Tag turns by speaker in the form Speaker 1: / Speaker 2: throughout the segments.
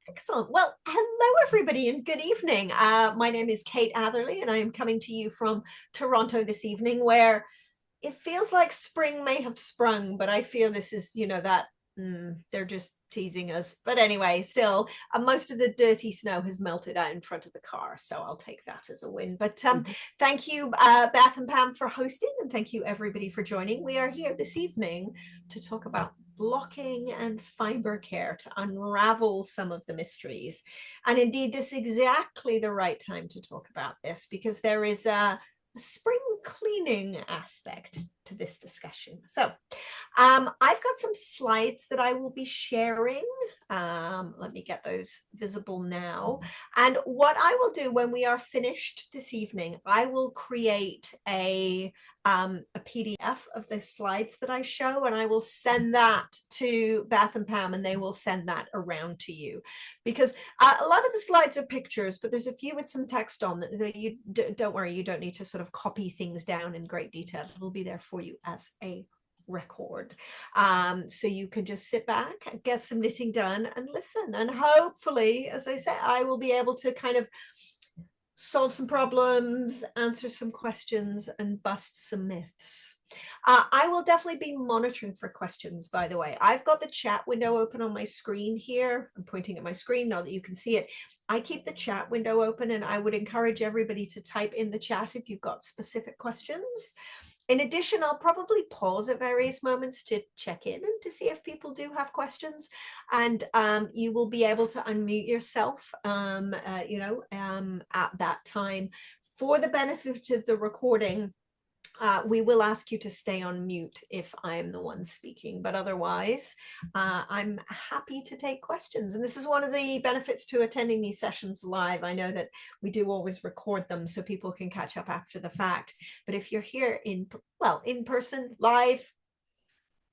Speaker 1: Excellent. Well, hello, everybody, and good evening. My name is Kate Atherley, and I am coming to you from Toronto this evening, where it feels like spring may have sprung, but I fear this is, that they're just teasing us. But anyway, still, most of the dirty snow has melted out in front of the car, so I'll take that as a win. But thank you, Beth and Pam, for hosting, and thank you, everybody, for joining. We are here this evening to talk about blocking and fiber care, to unravel some of the mysteries. And indeed, this is exactly the right time to talk about this, because there is a spring cleaning aspect to this discussion. So I've got some slides that I will be sharing. Let me get those visible now. And what I will do when we are finished this evening, I will create a PDF of the slides that I show, and I will send that to Beth and Pam, and they will send that around to you. Because a lot of the slides are pictures, but there's a few with some text on that. You don't worry, you don't need to sort of copy things down in great detail. It'll be there for you as a record, so you can just sit back, get some knitting done, and listen. And hopefully, as I said, I will be able to kind of solve some problems, answer some questions, and bust some myths. I will definitely be monitoring for questions, by the way. I've got the chat window open on my screen here. I'm pointing at my screen now that you can see it. I keep the chat window open, and I would encourage everybody to type in the chat if you've got specific questions. In addition, I'll probably pause at various moments to check in and to see if people do have questions. And you will be able to unmute yourself, at that time. For the benefit of the recording, we will ask you to stay on mute if I'm the one speaking, but otherwise, I'm happy to take questions. And this is one of the benefits to attending these sessions live. I know that we do always record them so people can catch up after the fact. But if you're here in person, live,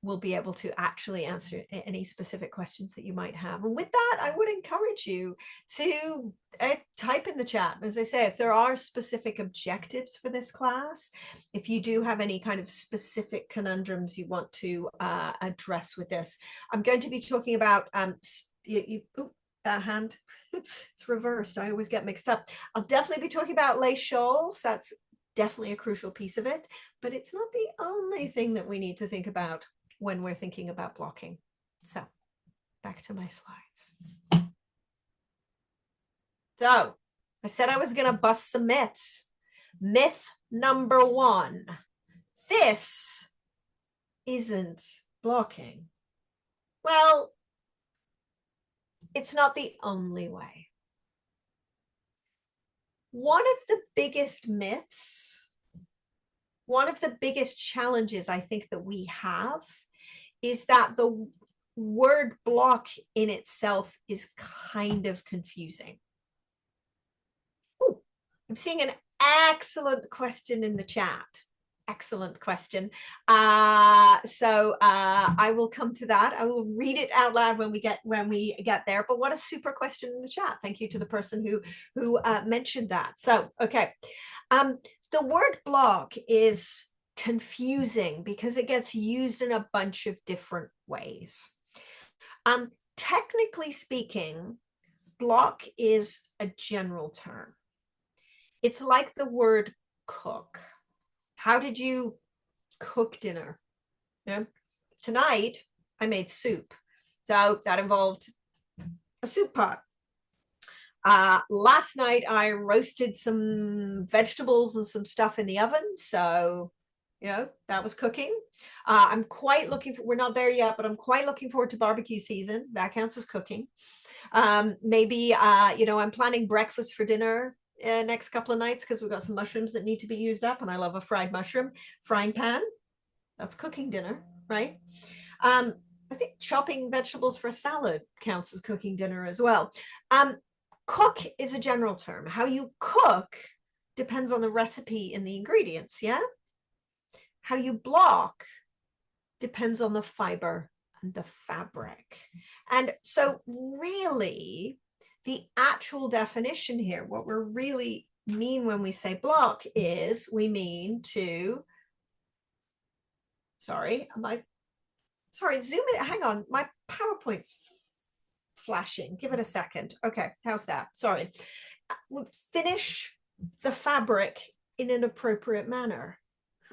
Speaker 1: we'll be able to actually answer any specific questions that you might have. And with that, I would encourage you to type in the chat. As I say, if there are specific objectives for this class, if you do have any kind of specific conundrums you want to address with this, I'm going to be talking about that hand, it's reversed. I always get mixed up. I'll definitely be talking about lace shawls. That's definitely a crucial piece of it, but it's not the only thing that we need to think about when we're thinking about blocking. So back to my slides. So I said I was going to bust some myths. Myth number one: this isn't blocking. Well, it's not the only way. One of the biggest myths, one of the biggest challenges I think that we have, is that the word block in itself is kind of confusing. Oh, I'm seeing an excellent question in the chat. Excellent question. So I will come to that. I will read it out loud when we get there. But what a super question in the chat. Thank you to the person who mentioned that. So, okay. The word block is confusing because it gets used in a bunch of different ways. Technically speaking, block is a general term. It's like the word cook. How did you cook dinner? Yeah. Tonight, I made soup. So that involved a soup pot. Last night, I roasted some vegetables and some stuff in the oven. So, that was cooking. I'm quite looking for, we're not there yet, but I'm quite looking forward to barbecue season. That counts as cooking. Maybe, I'm planning breakfast for dinner next couple of nights because we've got some mushrooms that need to be used up. And I love a fried mushroom. Frying pan, that's cooking dinner, right? I think chopping vegetables for a salad counts as cooking dinner as well. Cook is a general term. How you cook depends on the recipe and the ingredients, yeah? How you block depends on the fiber and the fabric. And so really, the actual definition here, what we really mean when we say block is we mean to, zoom in, hang on, my PowerPoint's flashing. Give it a second. Okay, how's that? Sorry. Finish the fabric in an appropriate manner.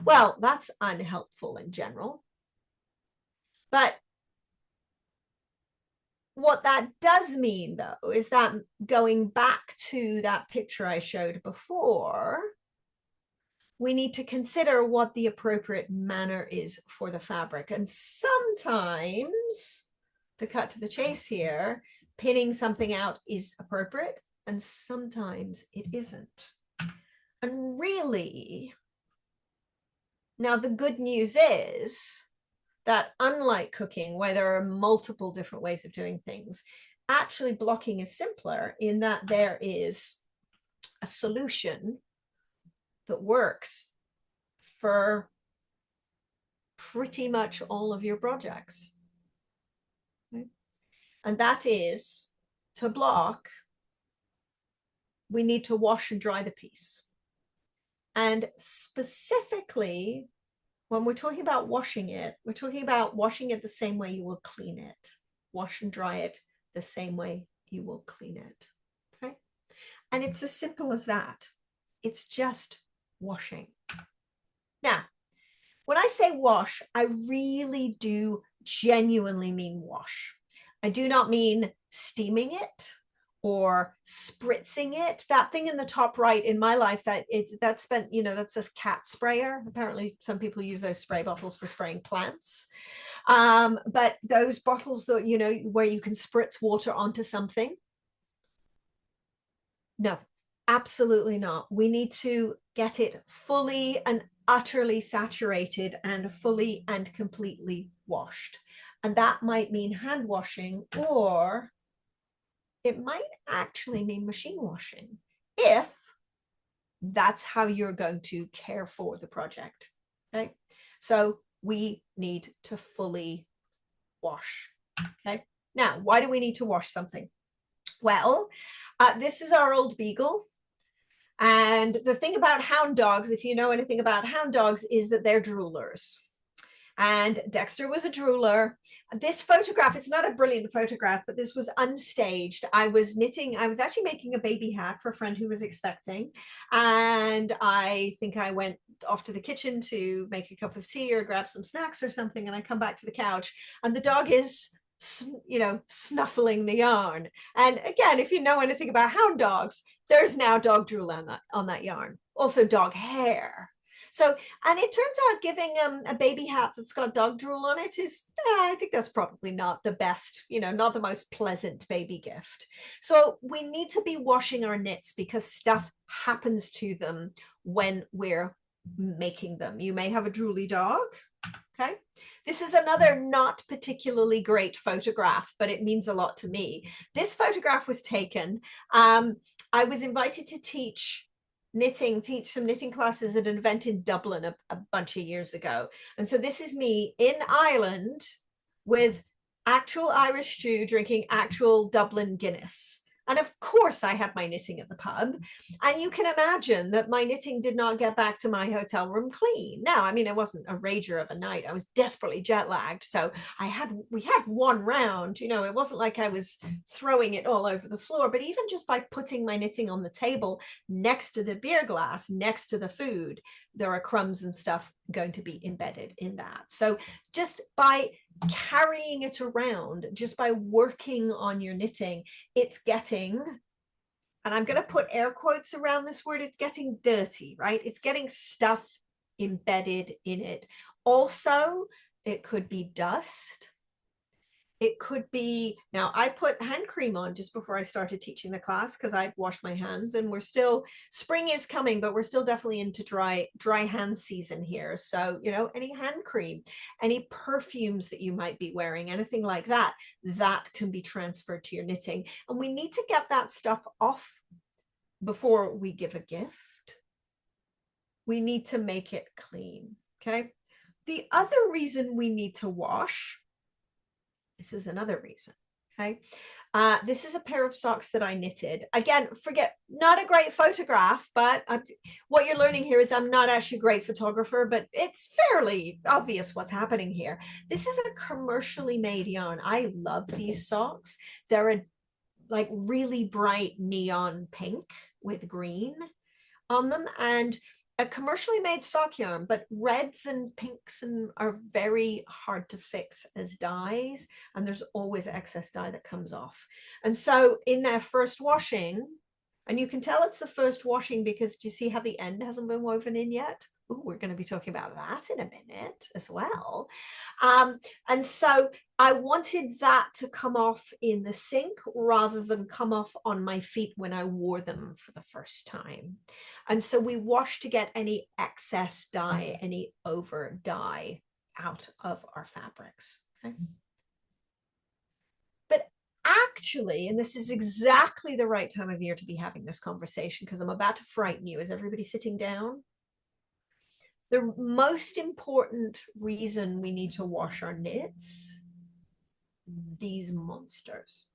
Speaker 1: Well, that's unhelpful in general. But what that does mean, though, is that going back to that picture I showed before, we need to consider what the appropriate manner is for the fabric. And sometimes, to cut to the chase here, pinning something out is appropriate, and sometimes it isn't. And really, now the good news is that unlike cooking, where there are multiple different ways of doing things, actually blocking is simpler in that there is a solution that works for pretty much all of your projects. Okay? And that is, to block, we need to wash and dry the piece. And specifically, when we're talking about washing it, we're talking about washing it the same way you will clean it. Wash and dry it the same way you will clean it. Okay? And it's as simple as that. It's just washing. Now, when I say wash, I really do genuinely mean wash. I do not mean steaming it or spritzing it. That thing in the top right in my life, that's spent, that's a cat sprayer. Apparently some people use those spray bottles for spraying plants. But those bottles that, where you can spritz water onto something. No, absolutely not. We need to get it fully and utterly saturated and fully and completely washed. And that might mean hand washing, or it might actually mean machine washing if that's how you're going to care for the project. Okay, so we need to fully wash. Okay, now why do we need to wash something? Well, this is our old beagle. And the thing about hound dogs, if you know anything about hound dogs, is that they're droolers. And Dexter was a drooler. This photograph, it's not a brilliant photograph, but this was unstaged. I was knitting, I was actually making a baby hat for a friend who was expecting. And I think I went off to the kitchen to make a cup of tea or grab some snacks or something. And I come back to the couch and the dog is, snuffling the yarn. And again, if you know anything about hound dogs, there's now dog drool on that yarn. Also dog hair. So, and it turns out giving a baby hat that's got dog drool on it is, I think that's probably not the best, not the most pleasant baby gift. So we need to be washing our knits because stuff happens to them when we're making them. You may have a drooly dog. Okay. This is another not particularly great photograph, but it means a lot to me. This photograph was taken. I was invited to teach some knitting classes at an event in Dublin a bunch of years ago. And so this is me in Ireland with actual Irish stew, drinking actual Dublin Guinness. And of course I had my knitting at the pub, and you can imagine that my knitting did not get back to my hotel room clean. Now, I mean, it wasn't a rager of a night. I was desperately jet lagged. So we had one round, it wasn't like I was throwing it all over the floor, but even just by putting my knitting on the table next to the beer glass, next to the food, there are crumbs and stuff going to be embedded in that. So just by carrying it around, just by working on your knitting, it's getting, and I'm going to put air quotes around this word, it's getting dirty, right? It's getting stuff embedded in it. Also, it could be dust. It could be, now I put hand cream on just before I started teaching the class because I'd washed my hands, and spring is coming, but we're still definitely into dry hand season here. So, any hand cream, any perfumes that you might be wearing, anything like that, that can be transferred to your knitting. And we need to get that stuff off before we give a gift. We need to make it clean, okay? The other reason we need to wash, this is another reason. Okay. This is a pair of socks that I knitted. Again, not a great photograph, but what you're learning here is I'm not actually a great photographer, but it's fairly obvious what's happening here. This is a commercially made yarn. I love these socks. They're a like really bright neon pink with green on them, and a commercially made sock yarn, but reds and pinks are very hard to fix as dyes, and there's always excess dye that comes off. And so in their first washing, and you can tell it's the first washing because do you see how the end hasn't been woven in yet? Ooh, we're going to be talking about that in a minute as well. And so I wanted that to come off in the sink rather than come off on my feet when I wore them for the first time. And so we wash to get any excess dye, any over dye out of our fabrics. Okay. But actually, and this is exactly the right time of year to be having this conversation because I'm about to frighten you. Is everybody sitting down? The most important reason we need to wash our knits, these monsters.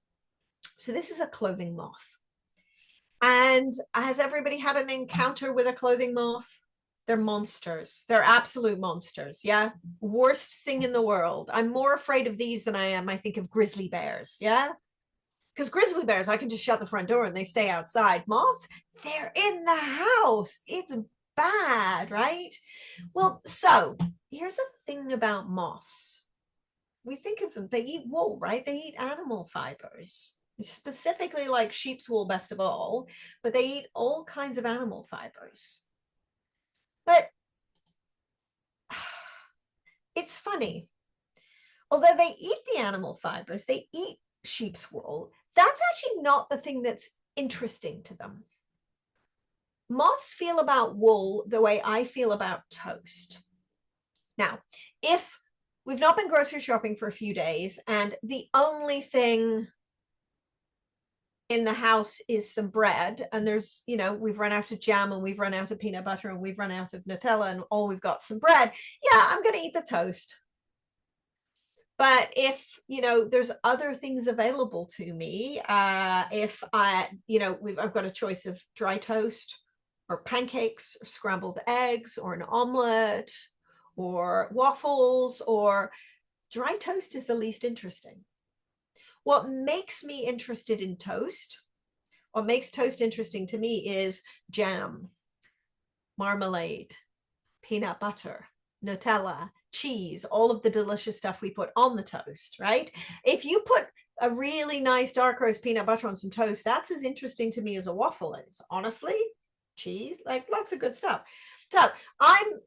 Speaker 1: So this is a clothing moth. And has everybody had an encounter with a clothing moth? They're monsters. They're absolute monsters. Yeah. Worst thing in the world. I'm more afraid of these than I think, of grizzly bears. Yeah. Because grizzly bears, I can just shut the front door and they stay outside. Moths, they're in the house. It's bad, right? Well, so here's the thing about moths. We think of them, they eat wool, right? They eat animal fibers, specifically like sheep's wool best of all, but they eat all kinds of animal fibers. But it's funny. Although they eat the animal fibers, they eat sheep's wool. That's actually not the thing that's interesting to them. Moths feel about wool the way I feel about toast. Now, if we've not been grocery shopping for a few days and the only thing in the house is some bread and there's, we've run out of jam and we've run out of peanut butter and we've run out of Nutella and all we've got some bread, yeah, I'm going to eat the toast. But if, there's other things available to me, if I've got a choice of dry toast or pancakes or scrambled eggs or an omelet or waffles, or dry toast is the least interesting. What makes me interested in toast, what makes toast interesting to me is jam, marmalade, peanut butter, Nutella, cheese, all of the delicious stuff we put on the toast, right? If you put a really nice dark roast peanut butter on some toast, that's as interesting to me as a waffle is, honestly. Cheese, like lots of good stuff. So I'm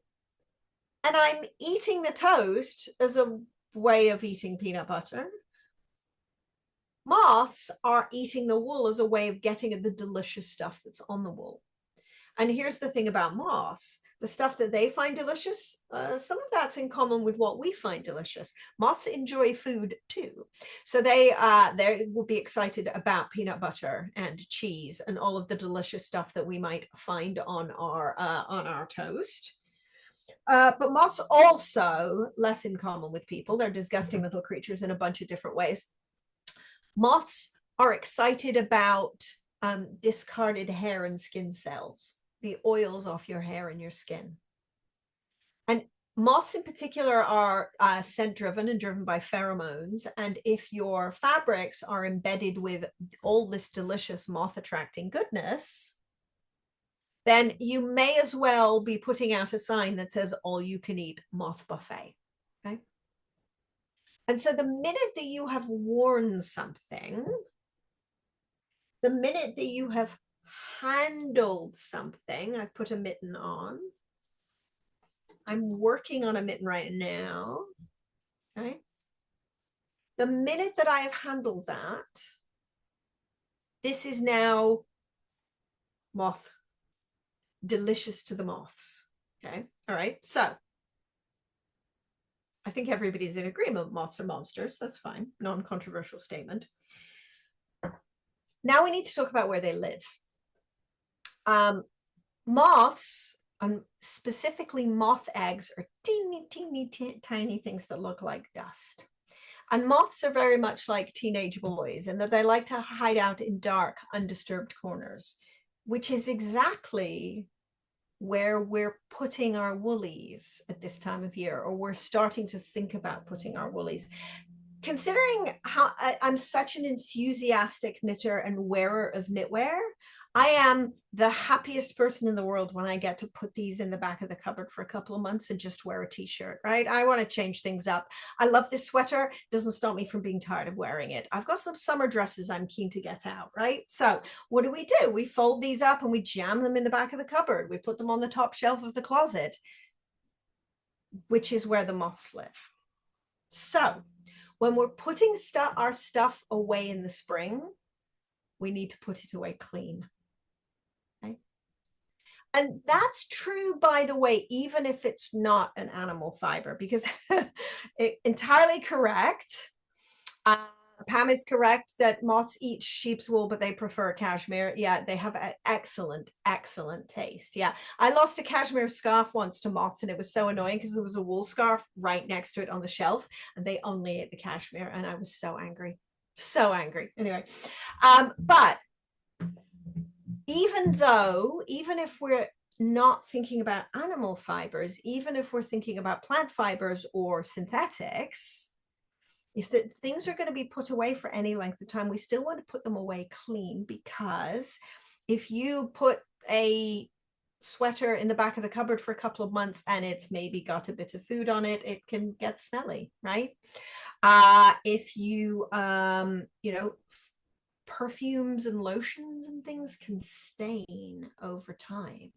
Speaker 1: eating the toast as a way of eating peanut butter. Moths are eating the wool as a way of getting at the delicious stuff that's on the wool. And here's the thing about moths. The stuff that they find delicious, some of that's in common with what we find delicious. Moths enjoy food too. So they will be excited about peanut butter and cheese and all of the delicious stuff that we might find on our toast. But moths also less in common with people. They're disgusting little creatures in a bunch of different ways. Moths are excited about discarded hair and skin cells, the oils off your hair and your skin. And moths in particular are scent driven and driven by pheromones. And if your fabrics are embedded with all this delicious moth attracting goodness, then you may as well be putting out a sign that says all you can eat moth buffet. Okay. And so the minute that you have worn something, the minute that you have handled something, I've put a mitten on. I'm working on a mitten right now. Okay. The minute that I have handled that, this is now moth, delicious to the moths. Okay. All right. So I think everybody's in agreement. Moths are monsters. That's fine. Non-controversial statement. Now we need to talk about where they live. Moths, specifically moth eggs, are teeny, teeny, tiny things that look like dust. And moths are very much like teenage boys in that they like to hide out in dark, undisturbed corners, which is exactly where we're putting our woolies at this time of year, or we're starting to think about putting our woolies. Considering how I'm such an enthusiastic knitter and wearer of knitwear, I am the happiest person in the world when I get to put these in the back of the cupboard for a couple of months and just wear a t-shirt, right? I want to change things up. I love this sweater. It doesn't stop me from being tired of wearing it. I've got some summer dresses I'm keen to get out, right? So what do? We fold these up and we jam them in the back of the cupboard. We put them on the top shelf of the closet, which is where the moths live. So when we're putting our stuff away in the spring, we need to put it away clean. Okay? And that's true, by the way, even if it's not an animal fiber, because entirely correct. Pam is correct that moths eat sheep's wool, but they prefer cashmere. Yeah, they have excellent, excellent taste. Yeah, I lost a cashmere scarf once to moths, and it was so annoying because there was a wool scarf right next to it on the shelf, and they only ate the cashmere, and I was so angry, so angry. Anyway, but even if we're not thinking about animal fibers, even if we're thinking about plant fibers or synthetics, if the things are going to be put away for any length of time, we still want to put them away clean, because if you put a sweater in the back of the cupboard for a couple of months and it's maybe got a bit of food on it, it can get smelly, right? If you, perfumes and lotions and things can stain over time.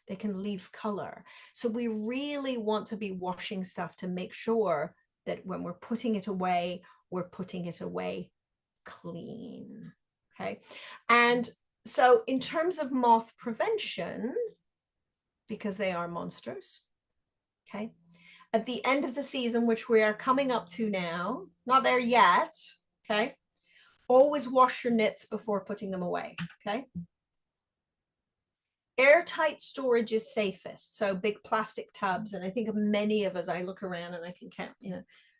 Speaker 1: They can leave color. So we really want to be washing stuff to make sure that when we're putting it away, we're putting it away clean. Okay. And so in terms of moth prevention, because they are monsters, okay, at the end of the season, which we are coming up to now, not there yet, okay, always wash your knits before putting them away, okay? Airtight storage is safest. So big plastic tubs. And I think of many of us, I look around and I can count,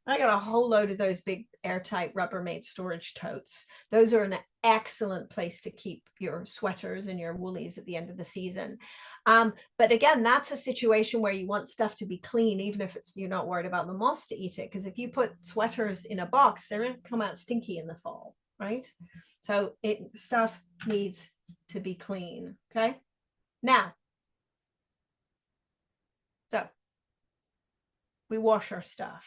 Speaker 1: I got a whole load of those big airtight Rubbermaid storage totes. Those are an excellent place to keep your sweaters and your woolies at the end of the season. But again, that's a situation where you want stuff to be clean, even if you're not worried about the moths to eat it. Because if you put sweaters in a box, they're going to come out stinky in the fall, right? So stuff needs to be clean, okay? Now, so we wash our stuff.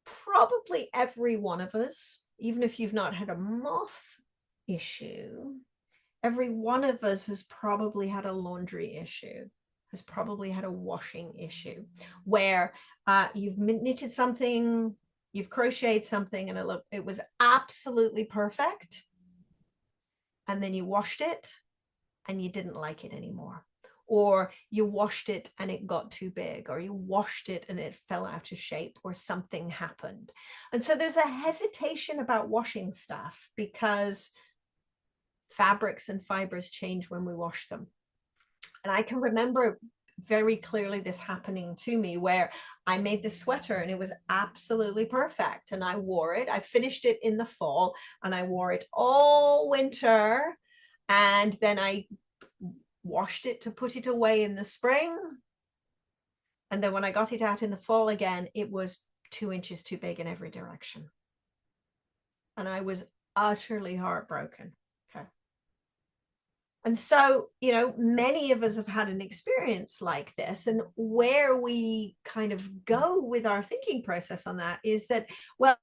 Speaker 1: Probably every one of us, even if you've not had a moth issue, every one of us has probably had a laundry issue, has probably had a washing issue, where you've knitted something, you've crocheted something, and it was absolutely perfect. And then you washed it and you didn't like it anymore. Or you washed it and it got too big, or you washed it and it fell out of shape, or something happened. And so there's a hesitation about washing stuff because fabrics and fibers change when we wash them. And I can remember very clearly this happening to me, where I made this sweater and it was absolutely perfect. And I wore it. I finished it in the fall and I wore it all winter. And then I washed it to put it away in the spring. And then when I got it out in the fall again, it was 2 inches too big in every direction. And I was utterly heartbroken. Okay. And so, many of us have had an experience like this. And where we kind of go with our thinking process on that is that, well,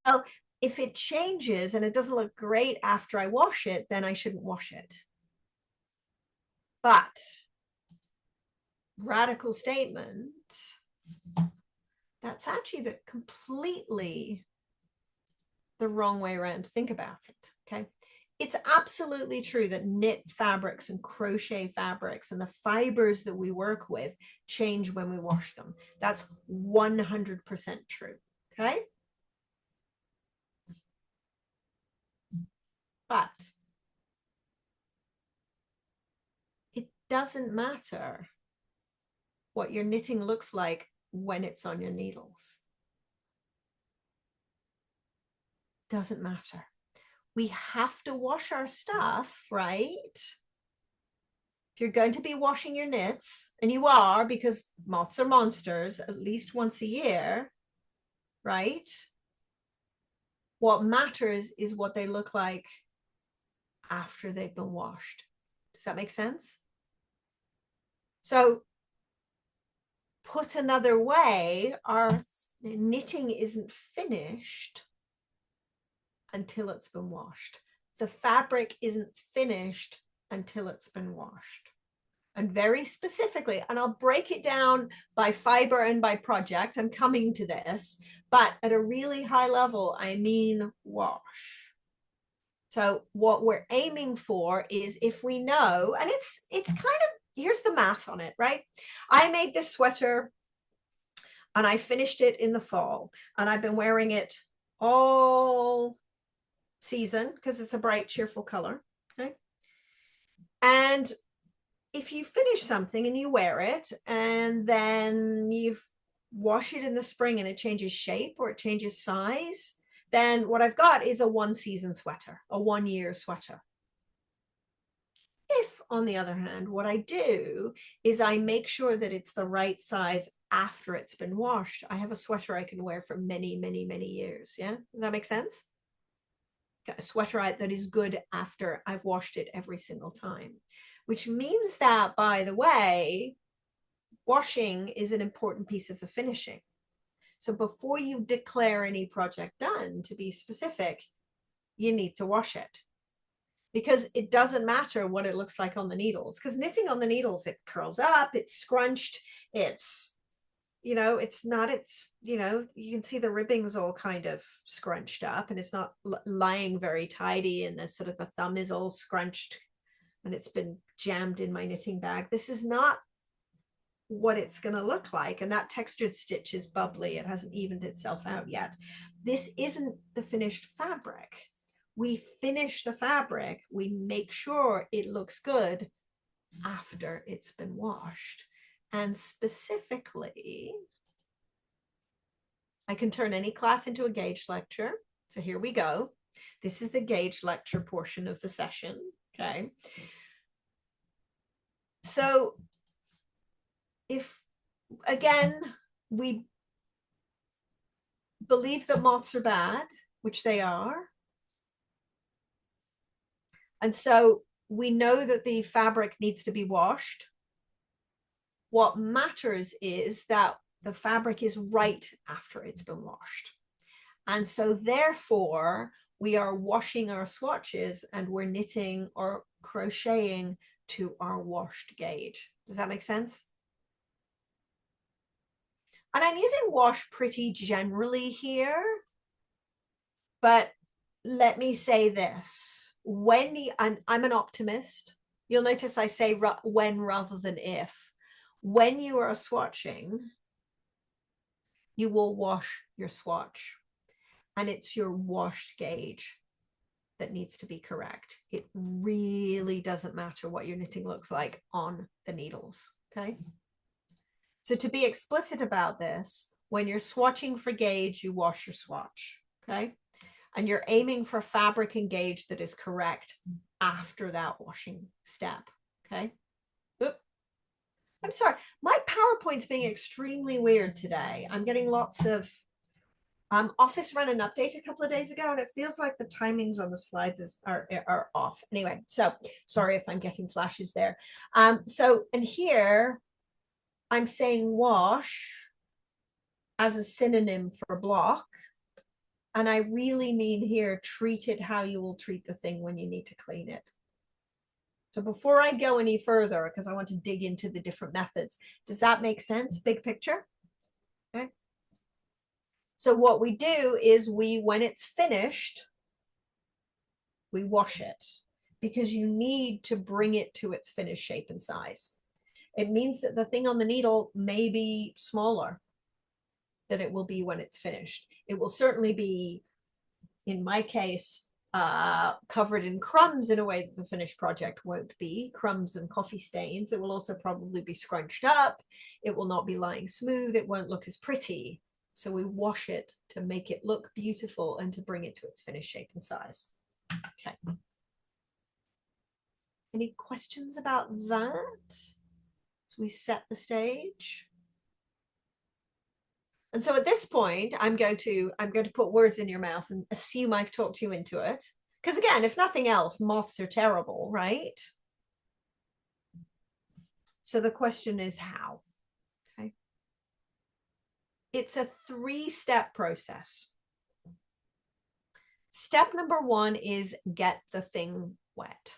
Speaker 1: if it changes and it doesn't look great after I wash it, then I shouldn't wash it. But radical statement, that's actually completely the wrong way around to think about it. Okay. It's absolutely true that knit fabrics and crochet fabrics and the fibers that we work with change when we wash them. That's 100% true. Okay. But it doesn't matter what your knitting looks like when it's on your needles. doesn't matter. We have to wash our stuff, right? If you're going to be washing your knits, and you are, because moths are monsters, at least once a year, right? What matters is what they look like after they've been washed. Does that make sense? So put another way, our knitting isn't finished until it's been washed. The fabric isn't finished until it's been washed. And very specifically, and I'll break it down by fiber and by project, I'm coming to this, but at a really high level, I mean wash. So what we're aiming for is, if we know, and it's kind of, here's the math on it, right? I made this sweater and I finished it in the fall, and I've been wearing it all season because it's a bright, cheerful color. Okay. And if you finish something and you wear it and then you wash it in the spring and it changes shape or it changes size, then what I've got is a 1-season sweater, a 1-year sweater. If, on the other hand, what I do is I make sure that it's the right size after it's been washed, I have a sweater I can wear for many, many, many years. Yeah, does that make sense? Got a sweater that is good after I've washed it every single time, which means that, by the way, washing is an important piece of the finishing. So before you declare any project done, to be specific, you need to wash it, because it doesn't matter what it looks like on the needles, because knitting on the needles, it curls up, it's scrunched, it's, you know, it's not, it's, you know, you can see the ribbings all kind of scrunched up, and it's not lying very tidy, and the sort of the thumb is all scrunched and it's been jammed in my knitting bag. This is not what it's going to look like. And that textured stitch is bubbly. It hasn't evened itself out yet. This isn't the finished fabric. We finish the fabric. We make sure it looks good after it's been washed. And specifically, I can turn any class into a gauge lecture. So here we go. This is the gauge lecture portion of the session. Okay. So if, again, we believe that moths are bad, which they are, and so we know that the fabric needs to be washed, what matters is that the fabric is right after it's been washed. And so therefore, we are washing our swatches and we're knitting or crocheting to our washed gauge. Does that make sense? And I'm using wash pretty generally here, but let me say this. When I'm an optimist, you'll notice I say when rather than if. When you are swatching, you will wash your swatch, and it's your washed gauge that needs to be correct. It really doesn't matter what your knitting looks like on the needles, okay? So to be explicit about this, when you're swatching for gauge, you wash your swatch, okay? And you're aiming for fabric and gauge that is correct after that washing step, okay? Oop. I'm sorry, my PowerPoint's being extremely weird today. I'm getting lots of, Office ran an update a couple of days ago, and it feels like the timings on the slides are off. Anyway, so sorry if I'm getting flashes there. So, and here I'm saying wash as a synonym for block. And I really mean here, treat it how you will treat the thing when you need to clean it. So before I go any further, because I want to dig into the different methods, does that make sense? Big picture? Okay. So what we do is when it's finished, we wash it, because you need to bring it to its finished shape and size. It means that the thing on the needle may be smaller than it will be when it's finished. It will certainly be, in my case, covered in crumbs in a way that the finished project won't be, crumbs and coffee stains. It will also probably be scrunched up. It will not be lying smooth. It won't look as pretty. So we wash it to make it look beautiful and to bring it to its finished shape and size. Okay. Any questions about that? So we set the stage. And so at this point, I'm going to put words in your mouth and assume I've talked you into it. Because again, if nothing else, moths are terrible, right? So the question is how? Okay. It's a 3-step process. Step number 1 is get the thing wet.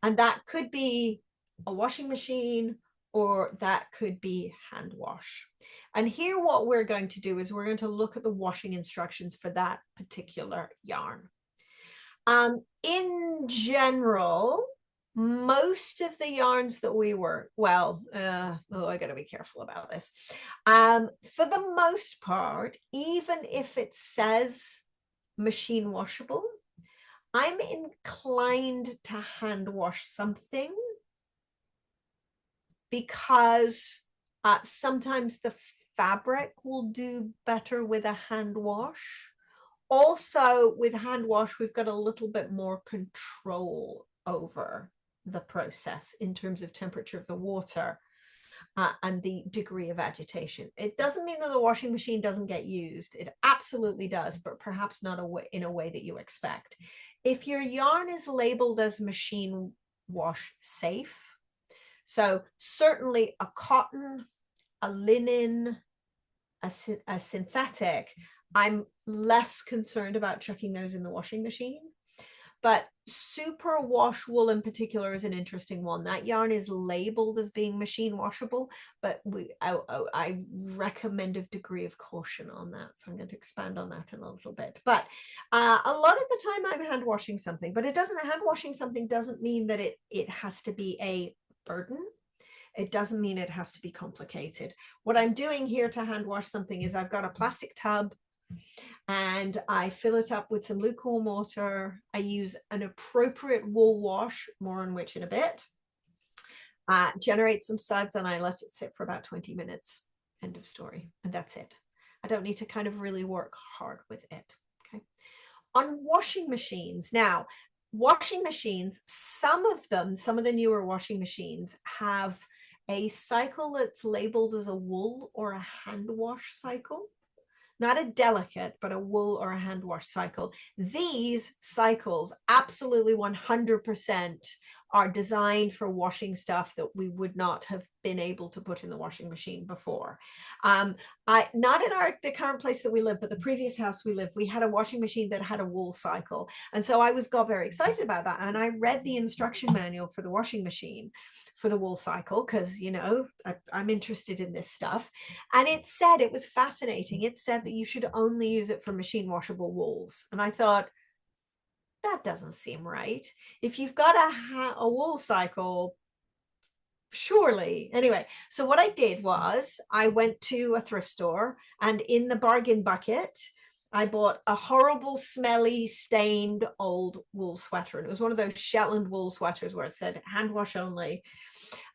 Speaker 1: And that could be a washing machine, or that could be hand wash. And here what we're going to do is we're going to look at the washing instructions for that particular yarn. In general, most of the yarns that we work, I got to be careful about this. For the most part, even if it says machine washable, I'm inclined to hand wash something, because sometimes the fabric will do better with a hand wash. Also, with hand wash, we've got a little bit more control over the process in terms of temperature of the water and the degree of agitation. It doesn't mean that the washing machine doesn't get used. It absolutely does, but perhaps not in a way that you expect. If your yarn is labeled as machine wash safe, so certainly a cotton, a linen, a synthetic, I'm less concerned about chucking those in the washing machine. But super wash wool in particular is an interesting one. That yarn is labeled as being machine washable, but I recommend a degree of caution on that. So I'm going to expand on that in a little bit. But a lot of the time I'm hand washing something, but hand washing something doesn't mean that it has to be a burden. It doesn't mean it has to be complicated. What I'm doing here to hand wash something is I've got a plastic tub and I fill it up with some lukewarm water. I use an appropriate wool wash, more on which in a bit. Generate some suds and I let it sit for about 20 minutes. End of story. And that's it. I don't need to kind of really work hard with it. Okay. On washing machines, now, washing machines, some of the newer washing machines have a cycle that's labeled as a wool or a hand wash cycle. Not a delicate, but a wool or a hand wash cycle. These cycles absolutely 100% are designed for washing stuff that we would not have been able to put in the washing machine before. Not in the current place that we live, but the previous house we lived, we had a washing machine that had a wool cycle. And so I got very excited about that. And I read the instruction manual for the washing machine for the wool cycle, because, you know, I'm interested in this stuff. And it was fascinating. It said that you should only use it for machine washable wools. And I thought, that doesn't seem right. If you've got a wool cycle, surely. Anyway, so what I did was I went to a thrift store, and in the bargain bucket, I bought a horrible, smelly, stained old wool sweater. And it was one of those Shetland wool sweaters where it said hand wash only.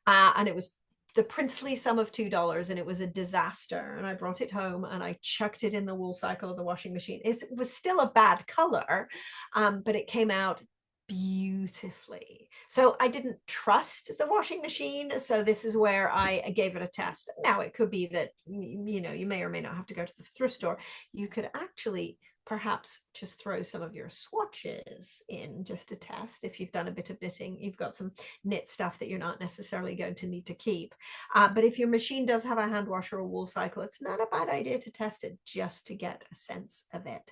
Speaker 1: And it was the princely sum of $2, and it was a disaster. And I brought it home and I chucked it in the wool cycle of the washing machine. It was still a bad color, but it came out beautifully. So I didn't trust the washing machine. So this is where I gave it a test. Now it could be that, you know, you may or may not have to go to the thrift store. You could actually perhaps just throw some of your swatches in just to test. If you've done a bit of knitting, you've got some knit stuff that you're not necessarily going to need to keep. But if your machine does have a hand wash or a wool cycle, it's not a bad idea to test it just to get a sense of it.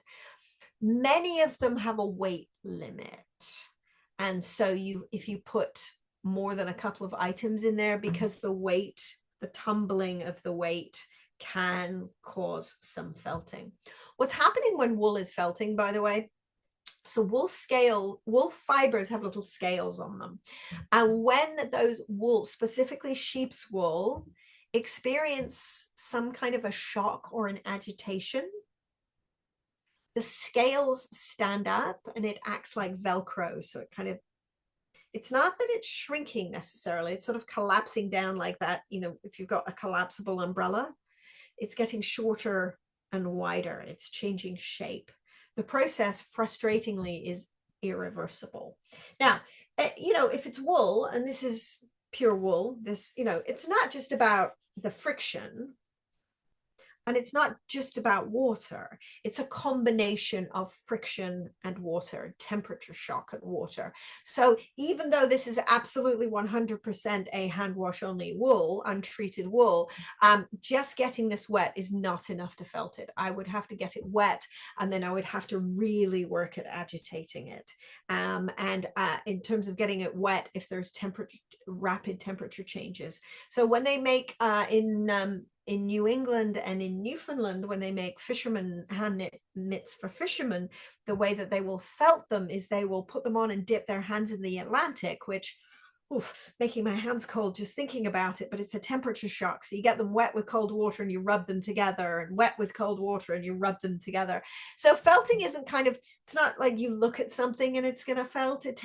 Speaker 1: Many of them have a weight limit. And so if you put more than a couple of items in there, because the tumbling of the weight can cause some felting. What's happening when wool is felting, by the way, so wool fibers have little scales on them. And when those wool, specifically sheep's wool, experience some kind of a shock or an agitation, the scales stand up and it acts like Velcro. So it's not that it's shrinking necessarily, it's sort of collapsing down like that. You know, if you've got a collapsible umbrella, it's getting shorter and wider. It's changing shape. The process, frustratingly, is irreversible. Now, if it's wool, and this is pure wool, it's not just about the friction, and it's not just about water. It's a combination of friction and water, temperature shock and water. So even though this is absolutely 100% a hand wash only wool, untreated wool, just getting this wet is not enough to felt it. I would have to get it wet, and then I would have to really work at agitating it. And in terms of getting it wet, if there's rapid temperature changes. So when they make in New England and in Newfoundland, when they make fishermen hand mitts for fishermen, the way that they will felt them is they will put them on and dip their hands in the Atlantic, which, oof, making my hands cold just thinking about it, but it's a temperature shock. So you get them wet with cold water and you rub them together, and wet with cold water and you rub them together. So felting isn't it's not like you look at something and it's going to felt. It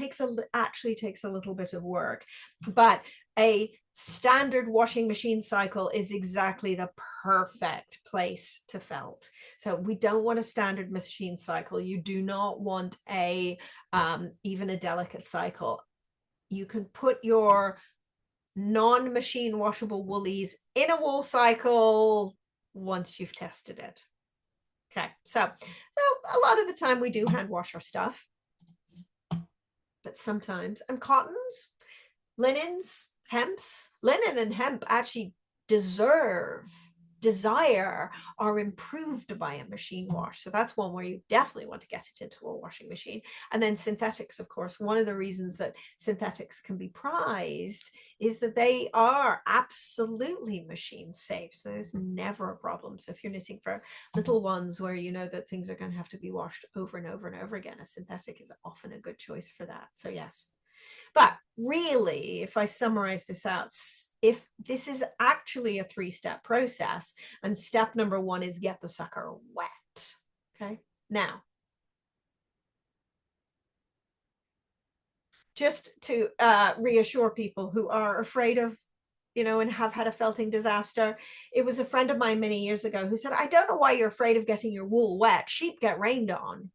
Speaker 1: actually takes a little bit of work, but a standard washing machine cycle is exactly the perfect place to felt. So we don't want a standard machine cycle. You do not want even a delicate cycle. You can put your non-machine washable woolies in a wool cycle once you've tested it. Okay, so a lot of the time we do hand wash our stuff, but sometimes, and cottons, linens, hemps, linen and hemp actually desire are improved by a machine wash. So that's one where you definitely want to get it into a washing machine. And then synthetics, of course, one of the reasons that synthetics can be prized is that they are absolutely machine safe. So there's never a problem. So if you're knitting for little ones where you know that things are going to have to be washed over and over and over again, a synthetic is often a good choice for that. So yes. But really, if I summarize this out, if this is actually a 3-step process, and step number 1 is get the sucker wet. Okay. Now, just to reassure people who are afraid of, and have had a felting disaster, it was a friend of mine many years ago who said, I don't know why you're afraid of getting your wool wet. Sheep get rained on.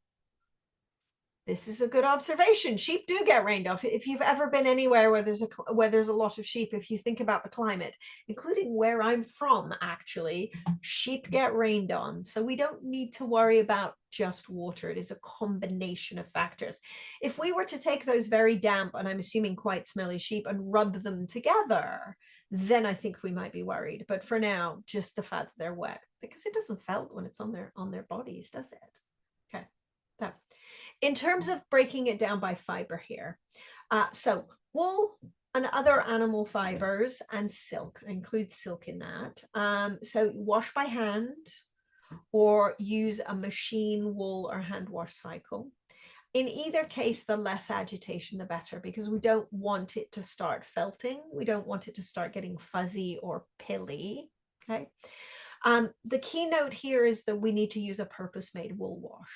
Speaker 1: This is a good observation. Sheep do get rained off. If you've ever been anywhere where there's a lot of sheep, if you think about the climate, including where I'm from, actually, sheep get rained on. So we don't need to worry about just water. It is a combination of factors. If we were to take those very damp, and I'm assuming quite smelly sheep, and rub them together, then I think we might be worried. But for now, just the fact that they're wet, because it doesn't felt when it's on their bodies, does it? Okay. So in terms of breaking it down by fiber here, so wool and other animal fibers and silk, include silk in that. So wash by hand or use a machine wool or hand wash cycle. In either case, the less agitation, the better, because we don't want it to start felting. We don't want it to start getting fuzzy or pilly. Okay. The keynote here is that we need to use a purpose-made wool wash.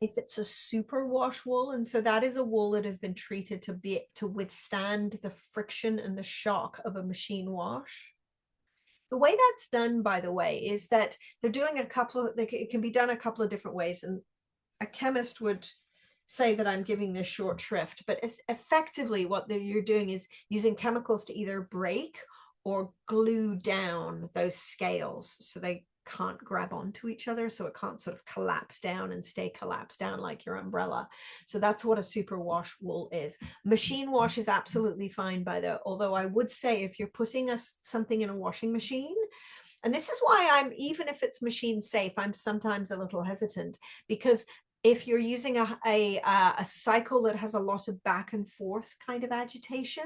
Speaker 1: If it's a super wash wool, and so that is a wool that has been treated to withstand the friction and the shock of a machine wash. The way that's done, by the way, is that they're doing it can be done a couple of different ways, and a chemist would say that I'm giving this short shrift, but effectively what you're doing is using chemicals to either break or glue down those scales so they can't grab onto each other, so it can't sort of collapse down and stay collapsed down like your umbrella. So that's what a super wash wool is. Machine wash is absolutely fine, although I would say if you're putting something in a washing machine, and this is why even if it's machine safe, I'm sometimes a little hesitant, because if you're using a cycle that has a lot of back and forth kind of agitation,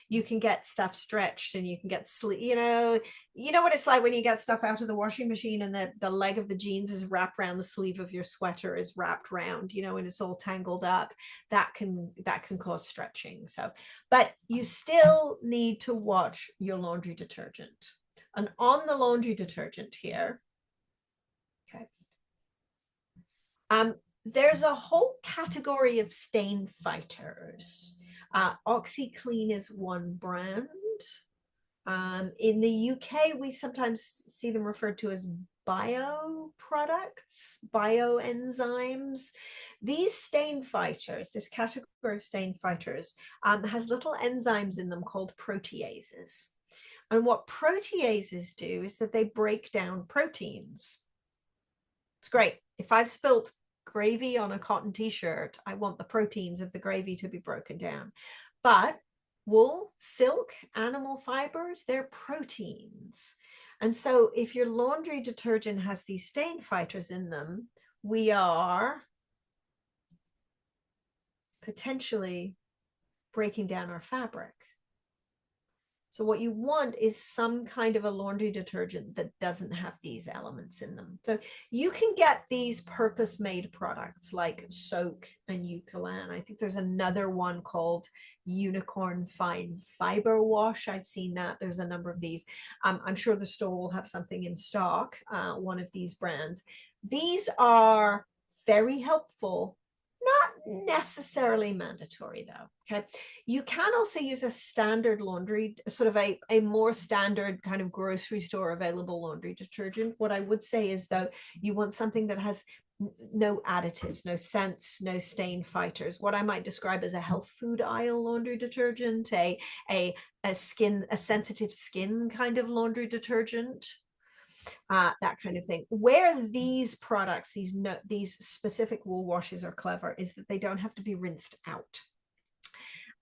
Speaker 1: you can get stuff stretched and you can get you know what it's like when you get stuff out of the washing machine and the leg of the jeans is wrapped around the sleeve of your sweater is wrapped around, and it's all tangled up. That can cause stretching. So, but you still need to watch your laundry detergent. And on the laundry detergent here, okay, there's a whole category of stain fighters. OxyClean is one brand. In the UK, we sometimes see them referred to as bio products, bioenzymes. These stain fighters, this category of stain fighters, has little enzymes in them called proteases. And what proteases do is that they break down proteins. It's great. If I've spilt gravy on a cotton t-shirt, I want the proteins of the gravy to be broken down. But wool, silk, animal fibers, they're proteins. And so if your laundry detergent has these stain fighters in them, we are potentially breaking down our fabric. So what you want is some kind of a laundry detergent that doesn't have these elements in them. So you can get these purpose-made products like Soak and Eucalan. I think there's another one called Unicorn Fine Fiber Wash. I've seen that. There's a number of these. I'm sure the store will have something in stock, one of these brands. These are very helpful, not necessarily mandatory though. Okay, you can also use a standard laundry, sort of a more standard kind of grocery store available laundry detergent. What I would say is though, you want something that has no additives, no scents, no stain fighters, what I might describe as a health food aisle laundry detergent, a sensitive skin kind of laundry detergent. That kind of thing. Where these products, these specific wool washes are clever is that they don't have to be rinsed out.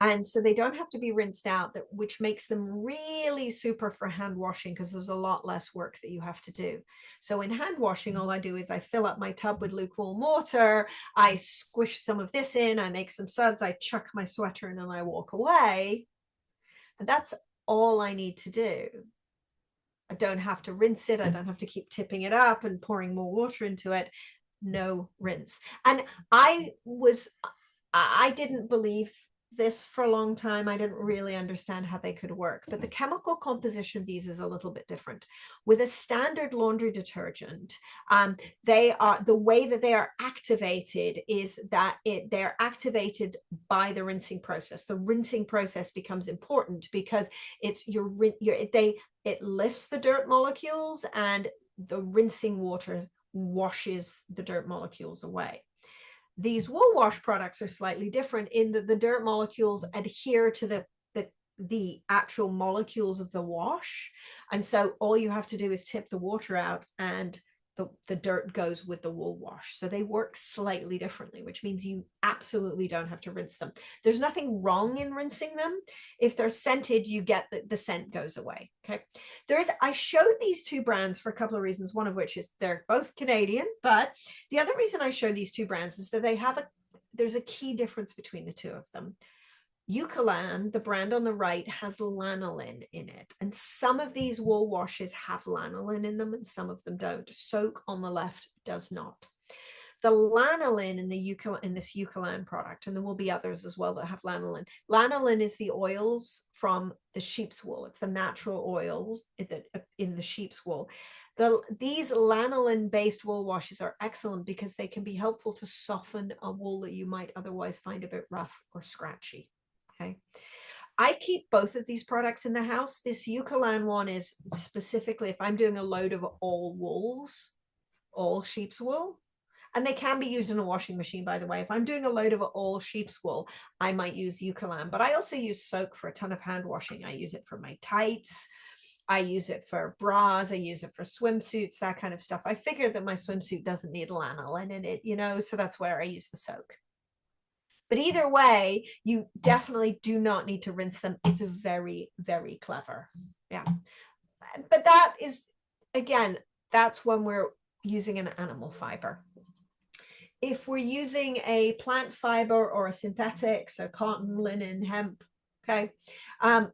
Speaker 1: And so they don't have to be rinsed out, which makes them really super for hand washing because there's a lot less work that you have to do. So in hand washing, all I do is I fill up my tub with lukewarm water, I squish some of this in, I make some suds, I chuck my sweater in and I walk away. And that's all I need to do. I don't have to rinse it. I don't have to keep tipping it up and pouring more water into it. No rinse. And I didn't believe this for a long time. I didn't really understand how they could work, but the chemical composition of these is a little bit different. With a standard laundry detergent, they are, the way that they are activated is that they're activated by the rinsing process. The rinsing process becomes important because it's it lifts the dirt molecules and the rinsing water washes the dirt molecules away. These wool wash products are slightly different in that the dirt molecules adhere to the actual molecules of the wash. And so all you have to do is tip the water out and the dirt goes with the wool wash. So they work slightly differently, which means you absolutely don't have to rinse them. There's nothing wrong in rinsing them. If they're scented, you get the scent goes away. Okay. I showed these two brands for a couple of reasons, one of which is they're both Canadian, but the other reason I show these two brands is that there's a key difference between the two of them. Eucalan, the brand on the right, has lanolin in it. And some of these wool washes have lanolin in them and some of them don't. Soak on the left does not. The lanolin in this Eucalan product, and there will be others as well that have lanolin. Lanolin is the oils from the sheep's wool. It's the natural oils in the sheep's wool. These lanolin-based wool washes are excellent because they can be helpful to soften a wool that you might otherwise find a bit rough or scratchy. Okay. I keep both of these products in the house. This Eucalan one is specifically if I'm doing a load of all wools, all sheep's wool, and they can be used in a washing machine, by the way. If I'm doing a load of all sheep's wool, I might use Eucalan, but I also use Soak for a ton of hand washing. I use it for my tights. I use it for bras. I use it for swimsuits, that kind of stuff. I figured that my swimsuit doesn't need lanolin in it, so that's where I use the Soak. But either way, you definitely do not need to rinse them. It's very, very clever. Yeah. But that is, again, that's when we're using an animal fiber. If we're using a plant fiber or a synthetic, so cotton, linen, hemp, okay,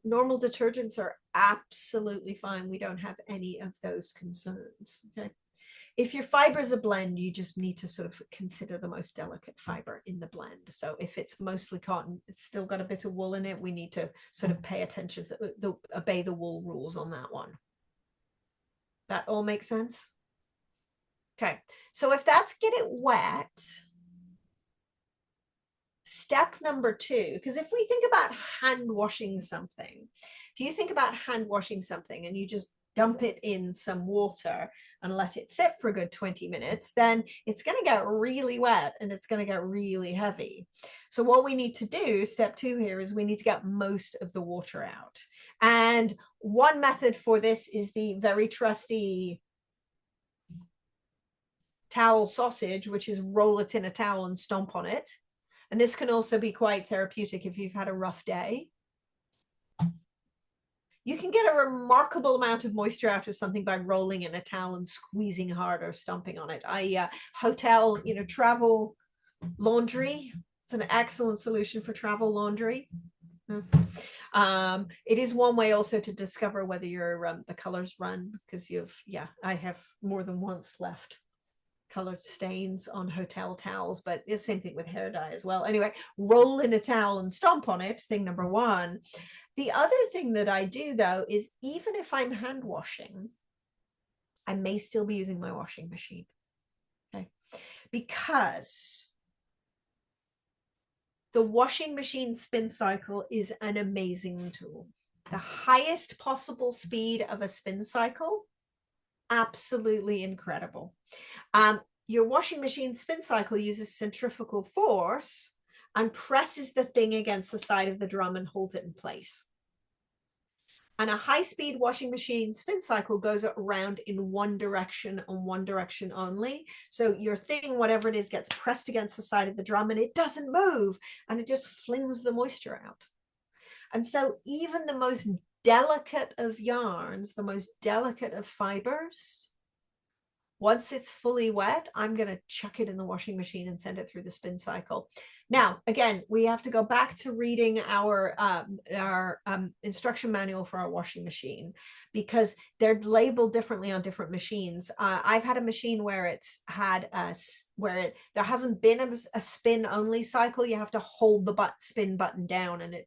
Speaker 1: normal detergents are absolutely fine. We don't have any of those concerns, okay? If your fiber is a blend, you just need to sort of consider the most delicate fiber in the blend. So if it's mostly cotton, it's still got a bit of wool in it, we need to sort of pay attention to obey the wool rules on that one. That all makes sense? Okay, so if that's get it wet, step number 2, because if we think about hand washing something, if you think about hand washing something and you just dump it in some water and let it sit for a good 20 minutes, then it's going to get really wet and it's going to get really heavy. So what we need to do, step 2 here, is we need to get most of the water out. And one method for this is the very trusty towel sausage, which is roll it in a towel and stomp on it. And this can also be quite therapeutic if you've had a rough day. You can get a remarkable amount of moisture out of something by rolling in a towel and squeezing hard or stomping on it. Hotel, travel laundry. It's an excellent solution for travel laundry. It is one way also to discover whether your the colors run, because I have more than once left colored stains on hotel towels, but it's the same thing with hair dye as well. Anyway, roll in a towel and stomp on it, thing number 1. The other thing that I do, though, is even if I'm hand washing, I may still be using my washing machine. Okay, because the washing machine spin cycle is an amazing tool. The highest possible speed of a spin cycle, absolutely incredible. Your washing machine spin cycle uses centrifugal force and presses the thing against the side of the drum and holds it in place. And a high-speed washing machine spin cycle goes around in one direction and one direction only. So your thing, whatever it is, gets pressed against the side of the drum and it doesn't move, and it just flings the moisture out. And so even the most delicate of yarns, the most delicate of fibers, once it's fully wet, I'm going to chuck it in the washing machine and send it through the spin cycle. Now, again, we have to go back to reading our instruction manual for our washing machine, because they're labeled differently on different machines. I've had a machine where it's had there hasn't been a spin only cycle. You have to hold the spin button down, and it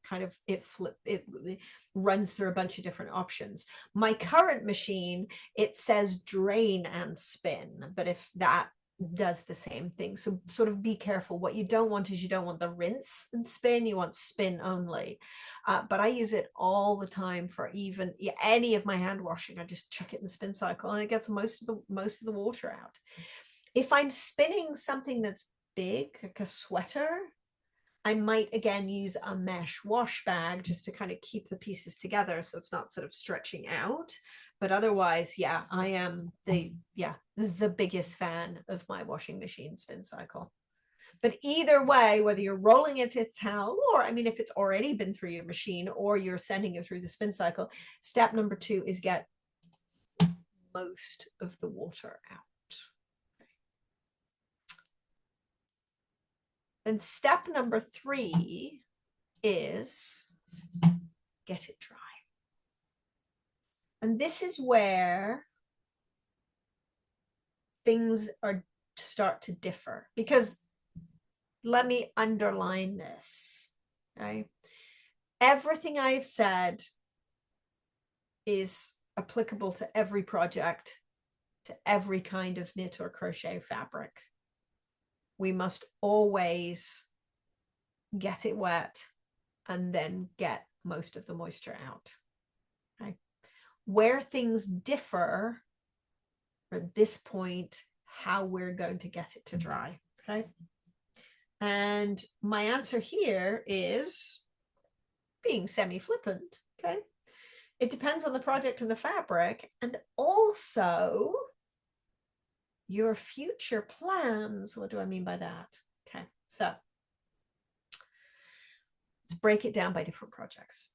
Speaker 1: runs through a bunch of different options. My current machine, it says drain and spin, but if that does the same thing. So sort of be careful. What you don't want is, you don't want the rinse and spin, you want spin only. But I use it all the time for even any of my hand washing. I just chuck it in the spin cycle and it gets most of the water out. If I'm spinning something that's big, like a sweater, I might again use a mesh wash bag just to kind of keep the pieces together so it's not sort of stretching out. But otherwise, yeah, I am the biggest fan of my washing machine spin cycle. But either way, whether you're rolling it in a towel, or if it's already been through your machine, or you're sending it through the spin cycle, step number 2 is get most of the water out. Then step number 3 is get it dry. And this is where things start to differ, because let me underline this. Okay? Everything I've said is applicable to every project, to every kind of knit or crochet fabric. We must always get it wet and then get most of the moisture out. Okay? Where things differ at this point, how we're going to get it to dry. Okay. And my answer here is being semi-flippant. Okay. It depends on the project and the fabric, and also your future plans. What do I mean by that? Okay. So let's break it down by different projects.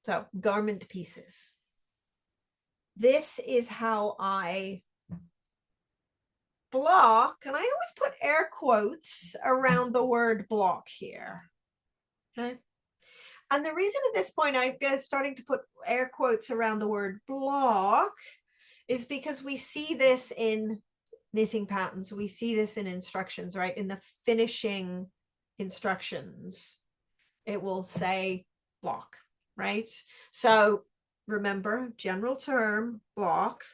Speaker 1: So garment pieces. This is how I block, and I always put air quotes around the word block here. Okay. And the reason at this point I'm starting to put air quotes around the word block is because we see this in knitting patterns. We see this in instructions, right? In the finishing instructions, it will say block, right? So remember, general term, block.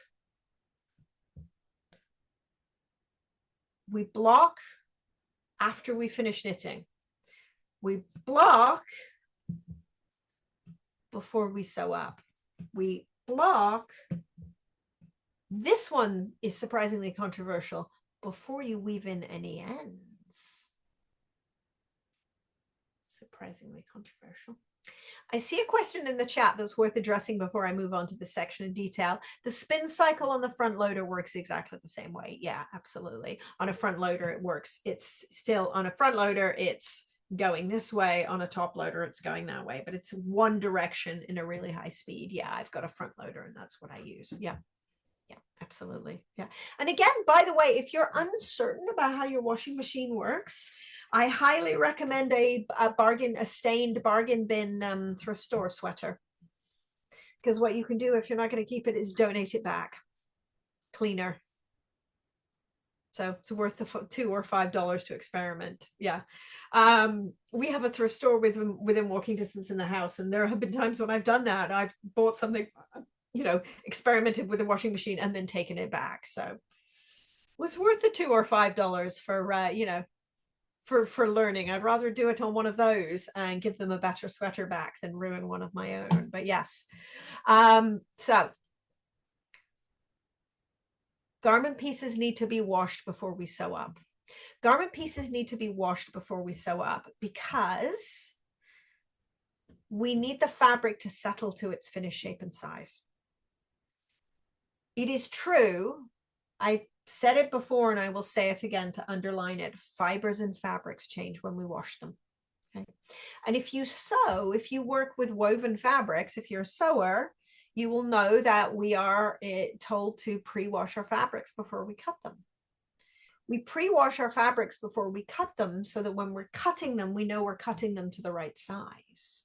Speaker 1: We block after we finish knitting. We block before we sew up. We block. This one is surprisingly controversial, before you weave in any ends. Surprisingly controversial. I see a question in the chat that's worth addressing before I move on to this section in detail. The spin cycle on the front loader works exactly the same way. Yeah, absolutely. On a front loader, it works. It's still on a front loader, it's going this way. On a top loader, it's going that way, but it's one direction in a really high speed. Yeah, I've got a front loader and that's what I use. Yeah. Yeah, absolutely. Yeah. And again, by the way, if you're uncertain about how your washing machine works, I highly recommend a stained bargain bin thrift store sweater. Because what you can do if you're not going to keep it is donate it back. Cleaner. So it's worth the $2 or $5 to experiment. Yeah. We have a thrift store within walking distance in the house. And there have been times when I've done that. I've bought something, you know, experimented with a washing machine and then taken it back. So it was worth the $2 or $5 for, you know, for learning. I'd rather do it on one of those and give them a better sweater back than ruin one of my own. But yes. So garment pieces need to be washed before we sew up. Garment pieces need to be washed before we sew up because we need the fabric to settle to its finished shape and size. It is true, I said it before and I will say it again to underline it, fibers and fabrics change when we wash them. Okay? And if you sew, if you work with woven fabrics, if you're a sewer, you will know that we are told to pre-wash our fabrics before we cut them. We pre-wash our fabrics before we cut them so that when we're cutting them, we know we're cutting them to the right size.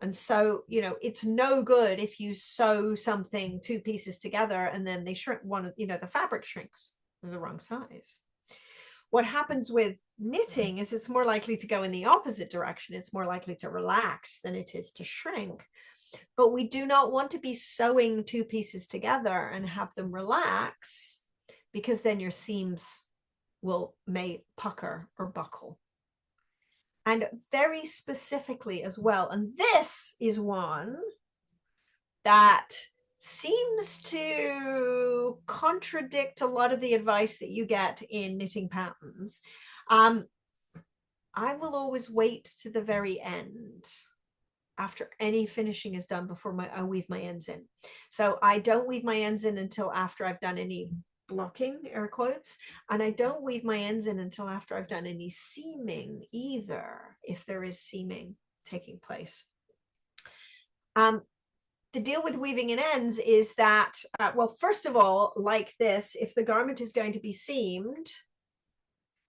Speaker 1: And so, you know, it's no good if you sew something, two pieces together, and then they shrink one, you know, the fabric shrinks the wrong size. What happens with knitting is it's more likely to go in the opposite direction. It's more likely to relax than it is to shrink. But we do not want to be sewing two pieces together and have them relax, because then your seams may pucker or buckle. And very specifically as well, and this is one that seems to contradict a lot of the advice that you get in knitting patterns. I will always wait to the very end after any finishing is done before I weave my ends in. So I don't weave my ends in until after I've done any blocking, air quotes, and I don't weave my ends in until after I've done any seaming either, if there is seaming taking place. The deal with weaving in ends is that, well, first of all, like this, if the garment is going to be seamed,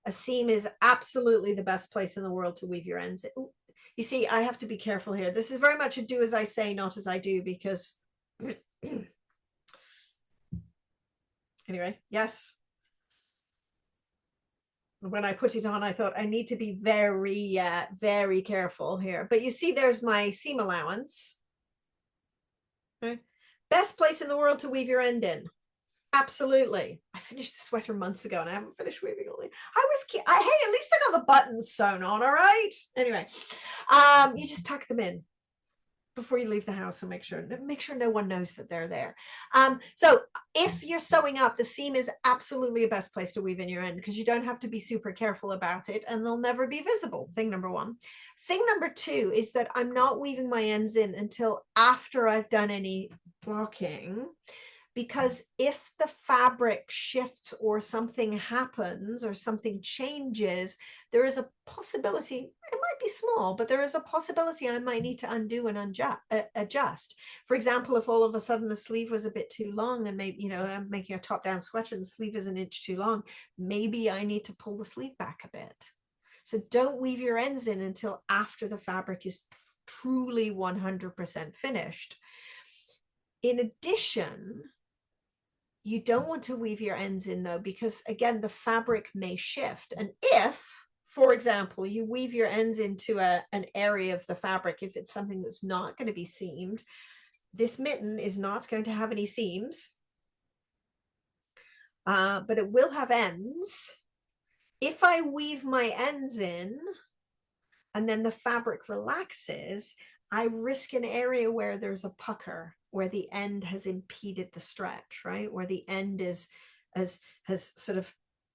Speaker 1: a seam is absolutely the best place in the world to weave your ends in. Ooh, you see, I have to be careful here. This is very much a do as I say, not as I do, because anyway, yes. When I put it on, I thought I need to be very, very careful here. But you see, there's my seam allowance. Okay. Best place in the world to weave your end in. Absolutely. I finished the sweater months ago and I haven't finished weaving only. Hey, at least I got the buttons sewn on, all right? Anyway, you just tuck them in before you leave the house and make sure no one knows that they're there. So if you're sewing up, the seam is absolutely the best place to weave in your end, because you don't have to be super careful about it and they'll never be visible. Thing number one. Thing number two is that I'm not weaving my ends in until after I've done any blocking, because if the fabric shifts or something happens or something changes, there is a possibility, it might be small, but there is a possibility I might need to undo and adjust. For example, if all of a sudden the sleeve was a bit too long and maybe, you know, I'm making a top-down sweater and the sleeve is an inch too long, maybe I need to pull the sleeve back a bit. So don't weave your ends in until after the fabric is truly 100% finished. In addition, you don't want to weave your ends in though, because again, the fabric may shift. And if, for example, you weave your ends into an area of the fabric, if it's something that's not going to be seamed, this mitten is not going to have any seams, but it will have ends. If I weave my ends in and then the fabric relaxes, I risk an area where there's a pucker, where the end has impeded the stretch, right? Where the end has sort of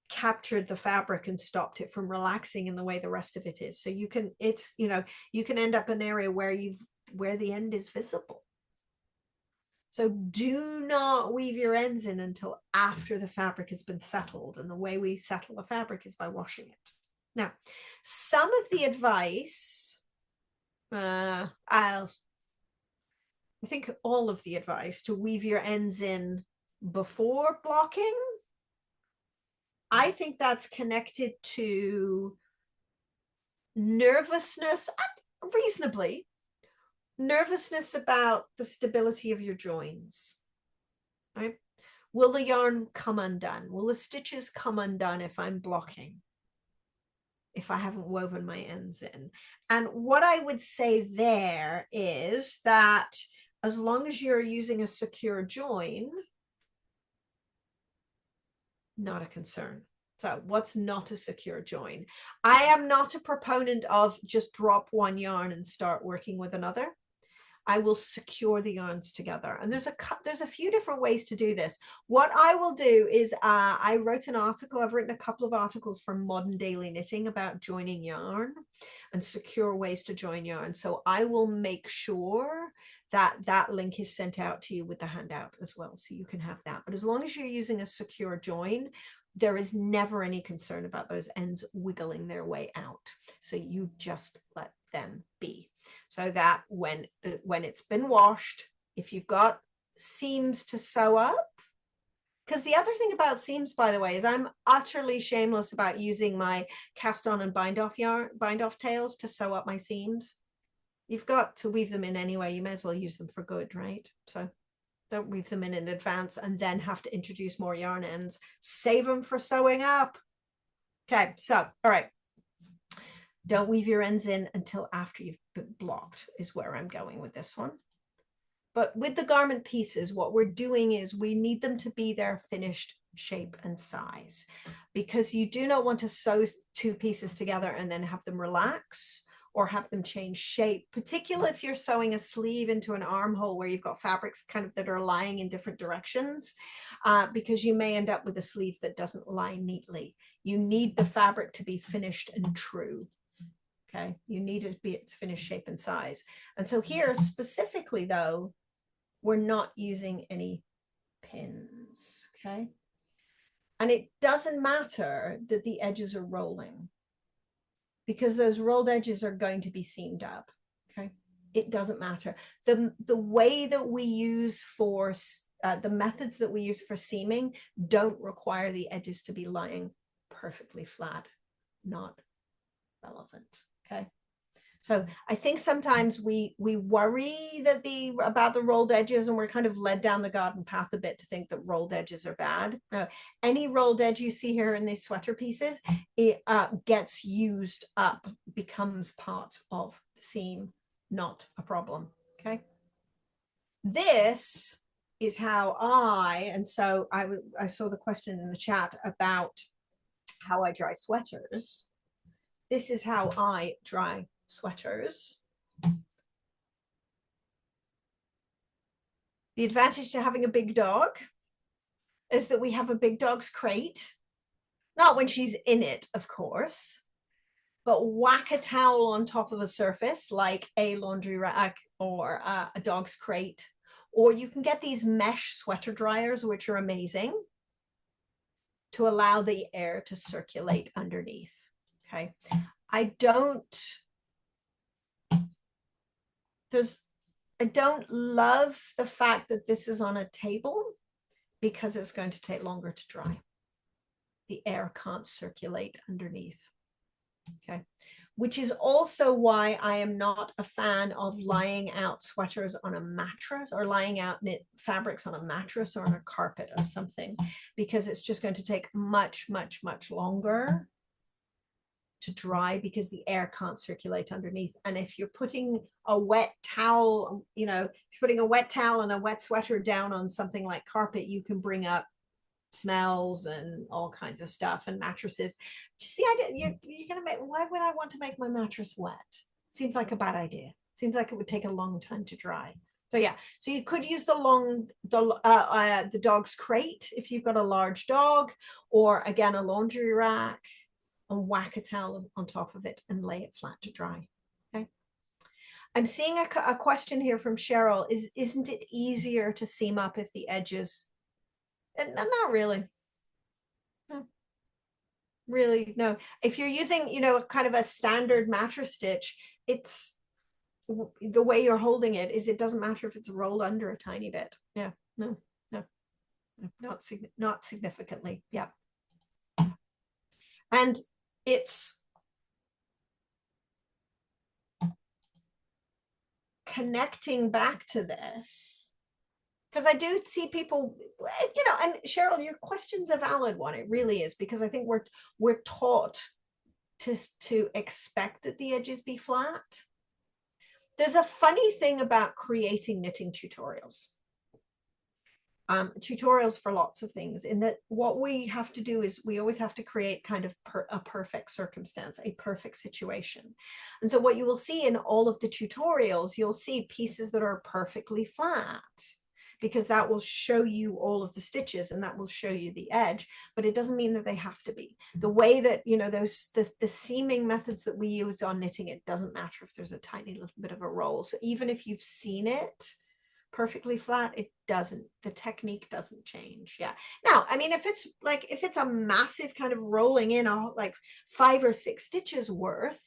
Speaker 1: captured the fabric and stopped it from relaxing in the way the rest of it is. So you can, it's, you know, you can end up in an area where the end is visible. So do not weave your ends in until after the fabric has been settled. And the way we settle the fabric is by washing it. Now, some of the advice, I think all of the advice to weave your ends in before blocking, I think that's connected to nervousness, reasonably, nervousness about the stability of your joins, right? Will the yarn come undone? Will the stitches come undone if I'm blocking? If I haven't woven my ends in? And what I would say there is that as long as you're using a secure join, not a concern. So what's not a secure join? I am not a proponent of just drop one yarn and start working with another. I will secure the yarns together. And there's a few different ways to do this. What I will do is I wrote an article. I've written a couple of articles for Modern Daily Knitting about joining yarn and secure ways to join yarn. So I will make sure that that link is sent out to you with the handout as well, so you can have that. But as long as you're using a secure join, there is never any concern about those ends wiggling their way out. So you just let them be. So that when it's been washed, if you've got seams to sew up, because the other thing about seams, by the way, is I'm utterly shameless about using my cast on and bind off tails to sew up my seams. You've got to weave them in anyway. You may as well use them for good, right? So don't weave them in advance and then have to introduce more yarn ends. Save them for sewing up. Okay, so, all right. Don't weave your ends in until after you've been blocked is where I'm going with this one. But with the garment pieces, what we're doing is we need them to be their finished shape and size, because you do not want to sew two pieces together and then have them relax or have them change shape, particularly if you're sewing a sleeve into an armhole where you've got fabrics kind of that are lying in different directions, because you may end up with a sleeve that doesn't lie neatly. You need the fabric to be finished and true. Okay, you need it to be its finished shape and size. And so here specifically though, we're not using any pins, okay? And it doesn't matter that the edges are rolling, because those rolled edges are going to be seamed up, okay? It doesn't matter. The way that we use for, the methods that we use for seaming don't require the edges to be lying perfectly flat, not relevant, okay? So I think sometimes we worry that about the rolled edges, and we're kind of led down the garden path a bit to think that rolled edges are bad. Any rolled edge you see here in these sweater pieces, it gets used up, becomes part of the seam, not a problem, okay? This is how and so I saw the question in the chat about how I dry sweaters. This is how I dry sweaters. The advantage to having a big dog is that we have a big dog's crate, not when she's in it, of course, but whack a towel on top of a surface like a laundry rack or a dog's crate, or you can get these mesh sweater dryers, which are amazing, to allow the air to circulate underneath. Okay, I don't love the fact that this is on a table, because it's going to take longer to dry. The air can't circulate underneath, okay? Which is also why I am not a fan of lying out sweaters on a mattress, or lying out knit fabrics on a mattress or on a carpet or something, because it's just going to take much, much, much longer to dry, because the air can't circulate underneath. And if you're putting a wet towel, you know, if you're putting a wet towel and a wet sweater down on something like carpet, you can bring up smells and all kinds of stuff and mattresses. Just the idea you're gonna make, why would I want to make my mattress wet? Seems like a bad idea. Seems like it would take a long time to dry. So yeah, so you could use the dog's crate if you've got a large dog, or again a laundry rack, and whack a towel on top of it and lay it flat to dry. Okay. I'm seeing a question here from Cheryl. Isn't it easier to seam up if the edges? And not really. No, really, no. If you're using, kind of a standard mattress stitch, it's the way you're holding it is it doesn't matter if it's rolled under a tiny bit. Yeah, no, no, not significantly. Yeah. And it's connecting back to this, because I do see people, and Cheryl, your question's a valid one. It really is, because I think we're taught to expect that the edges be flat. There's a funny thing about creating knitting tutorials. Tutorials for lots of things, in that what we have to do is we always have to create kind of a perfect circumstance, a perfect situation. And so what you will see in all of the tutorials, you'll see pieces that are perfectly flat, because that will show you all of the stitches and that will show you the edge, but it doesn't mean that they have to be. The way that, the seaming methods that we use on knitting, it doesn't matter if there's a tiny little bit of a roll. So even if you've seen it perfectly flat, the technique doesn't change. Yeah. Now, I mean, if it's a massive kind of rolling in, like 5 or 6 stitches worth,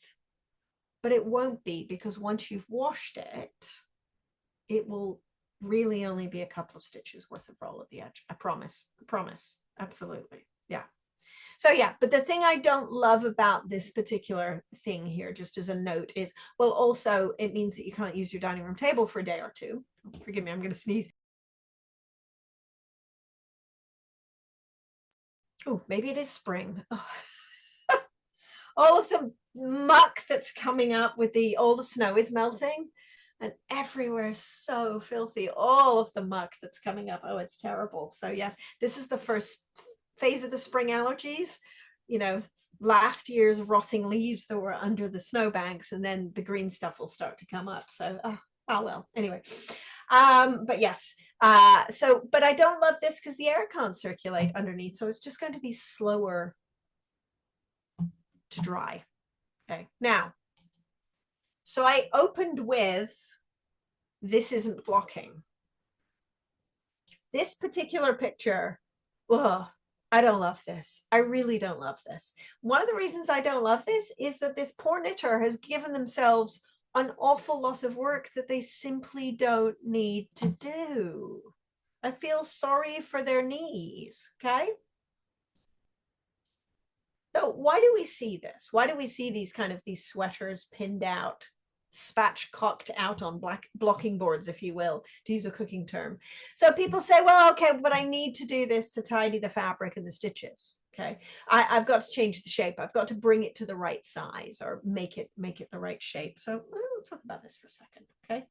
Speaker 1: but it won't be, because once you've washed it, it will really only be a couple of stitches worth of roll at the edge. I promise. Absolutely. Yeah. So yeah, but the thing I don't love about this particular thing here, just as a note, is, well, also it means that you can't use your dining room table for a day or two. Forgive me, I'm going to sneeze. Oh, maybe it is spring. Oh. All of the muck that's coming up with all the snow is melting, and everywhere is so filthy. All of the muck that's coming up. Oh, it's terrible. So yes, this is the first phase of the spring allergies. Last year's rotting leaves that were under the snowbanks, and then the green stuff will start to come up. So, oh well, anyway. But yes, but I don't love this because the air can't circulate underneath. So it's just going to be slower to dry. Okay, now, so I opened with, this isn't blocking. This particular picture, oh, I don't love this. I really don't love this. One of the reasons I don't love this is that this poor knitter has given themselves an awful lot of work that they simply don't need to do. I feel sorry for their knees, okay? So why do we see this? Why do we see these sweaters pinned out, spatchcocked out on blocking boards, if you will, to use a cooking term? So people say, well, okay, but I need to do this to tidy the fabric and the stitches. Okay, I've got to change the shape. I've got to bring it to the right size, or make it the right shape. So we'll talk about this for a second. Okay,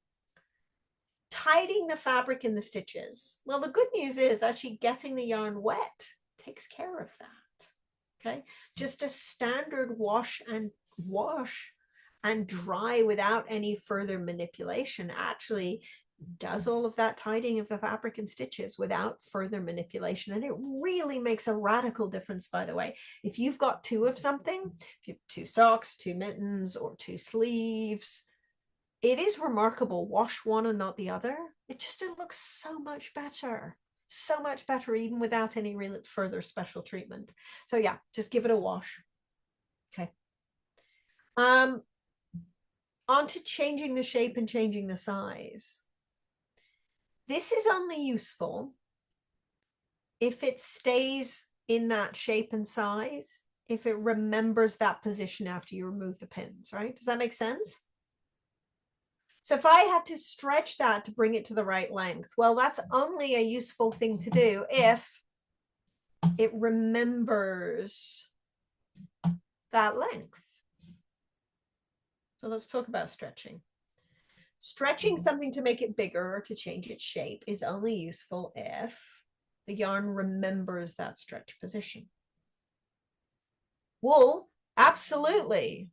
Speaker 1: tidying the fabric and the stitches. Well, the good news is actually getting the yarn wet takes care of that. Okay, just a standard wash and dry without any further manipulation actually does all of that tidying of the fabric and stitches without further manipulation. And it really makes a radical difference, by the way. If you've got 2 of something, if you have 2 socks, 2 mittens, or 2 sleeves, it is remarkable. Wash one and not the other. It looks so much better. So much better, even without any real further special treatment. So yeah, just give it a wash. Okay. On to changing the shape and changing the size. This is only useful if it stays in that shape and size, if it remembers that position after you remove the pins, right? Does that make sense? So if I had to stretch that to bring it to the right length, well, that's only a useful thing to do if it remembers that length. So let's talk about stretching. Stretching something to make it bigger or to change its shape is only useful if The yarn remembers that stretch position. Wool, absolutely.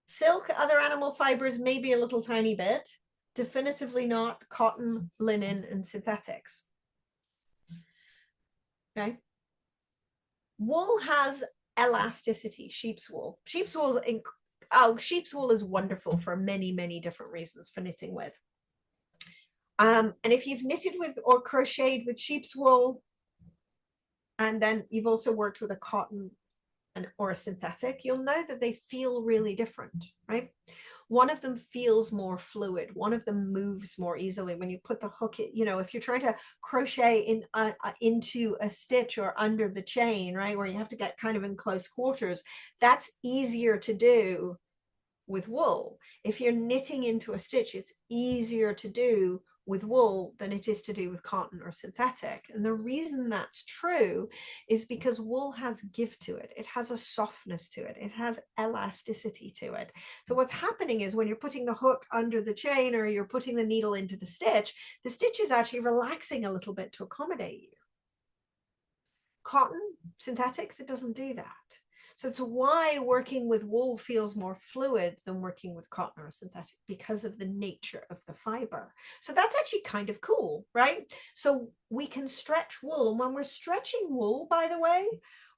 Speaker 1: Silk, other animal fibers, maybe a little tiny bit. Definitively not cotton, linen, and synthetics. Okay. Wool has elasticity, sheep's wool. Sheep's wool is wonderful for many, many different reasons for knitting with. And if you've knitted with or crocheted with sheep's wool, and then you've also worked with a cotton or a synthetic, you'll know that they feel really different, right? One of them feels more fluid. One of them moves more easily when you put the hook, if you're trying to crochet into a stitch or under the chain, right, where you have to get kind of in close quarters, that's easier to do with wool. If you're knitting into a stitch, it's easier to do with wool than it is to do with cotton or synthetic. And the reason that's true is because wool has give to it. It has a softness to it. It has elasticity to it. So what's happening is when you're putting the hook under the chain or you're putting the needle into the stitch is actually relaxing a little bit to accommodate you. Cotton, synthetics, it doesn't do that. So it's why working with wool feels more fluid than working with cotton or synthetic, because of the nature of the fiber. So that's actually kind of cool, right? So we can stretch wool. And when we're stretching wool, by the way,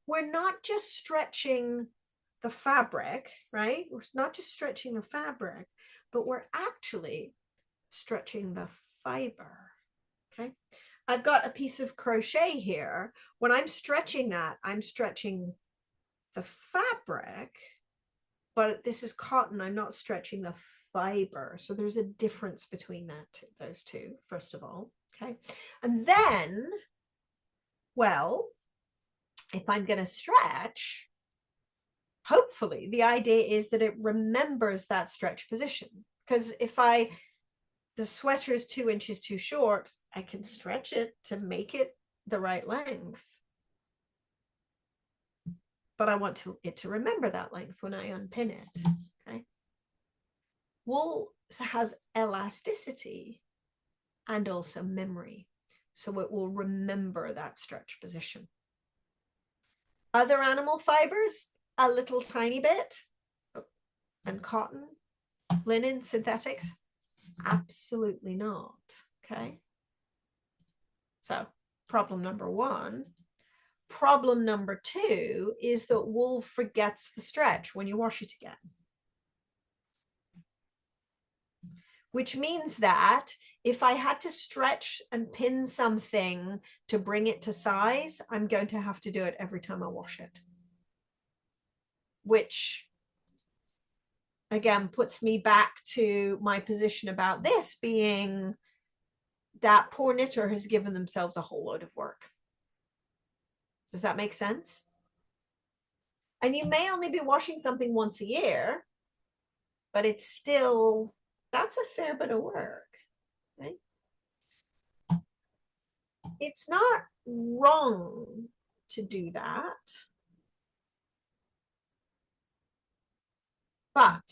Speaker 1: we're not just stretching the fabric, right? We're not just stretching the fabric, but we're actually stretching the fiber, okay? I've got a piece of crochet here. When I'm stretching that, I'm stretching the fabric, but this is cotton. I'm not stretching the fiber. So there's a difference between those two, first of all. Okay. And then, well, if I'm going to stretch, hopefully the idea is that it remembers that stretch position. Because if the sweater is 2 inches too short, I can stretch it to make it the right length. But I want it to remember that length when I unpin it, okay? Wool has elasticity and also memory, so it will remember that stretch position. Other animal fibers, a little tiny bit, and cotton, linen, synthetics, absolutely not, okay? So problem number one. Problem number two is that wool forgets the stretch when you wash it again. Which means that if I had to stretch and pin something to bring it to size, I'm going to have to do it every time I wash it. Which, again, puts me back to my position about this being that poor knitter has given themselves a whole load of work. Does that make sense? And you may only be washing something once a year, but it's still, that's a fair bit of work, right? It's not wrong to do that. But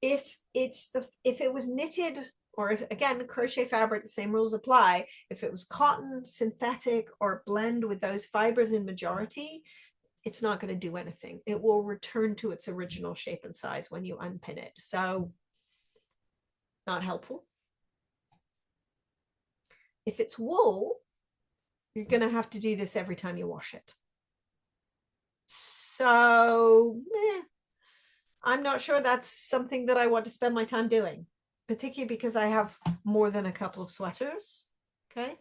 Speaker 1: if it was knitted, or if, again, crochet fabric, the same rules apply. If it was cotton, synthetic, or blend with those fibers in majority, it's not going to do anything. It will return to its original shape and size when you unpin it. So not helpful. If it's wool, you're going to have to do this every time you wash it. So I'm not sure that's something that I want to spend my time doing, particularly because I have more than a couple of sweaters. Okay.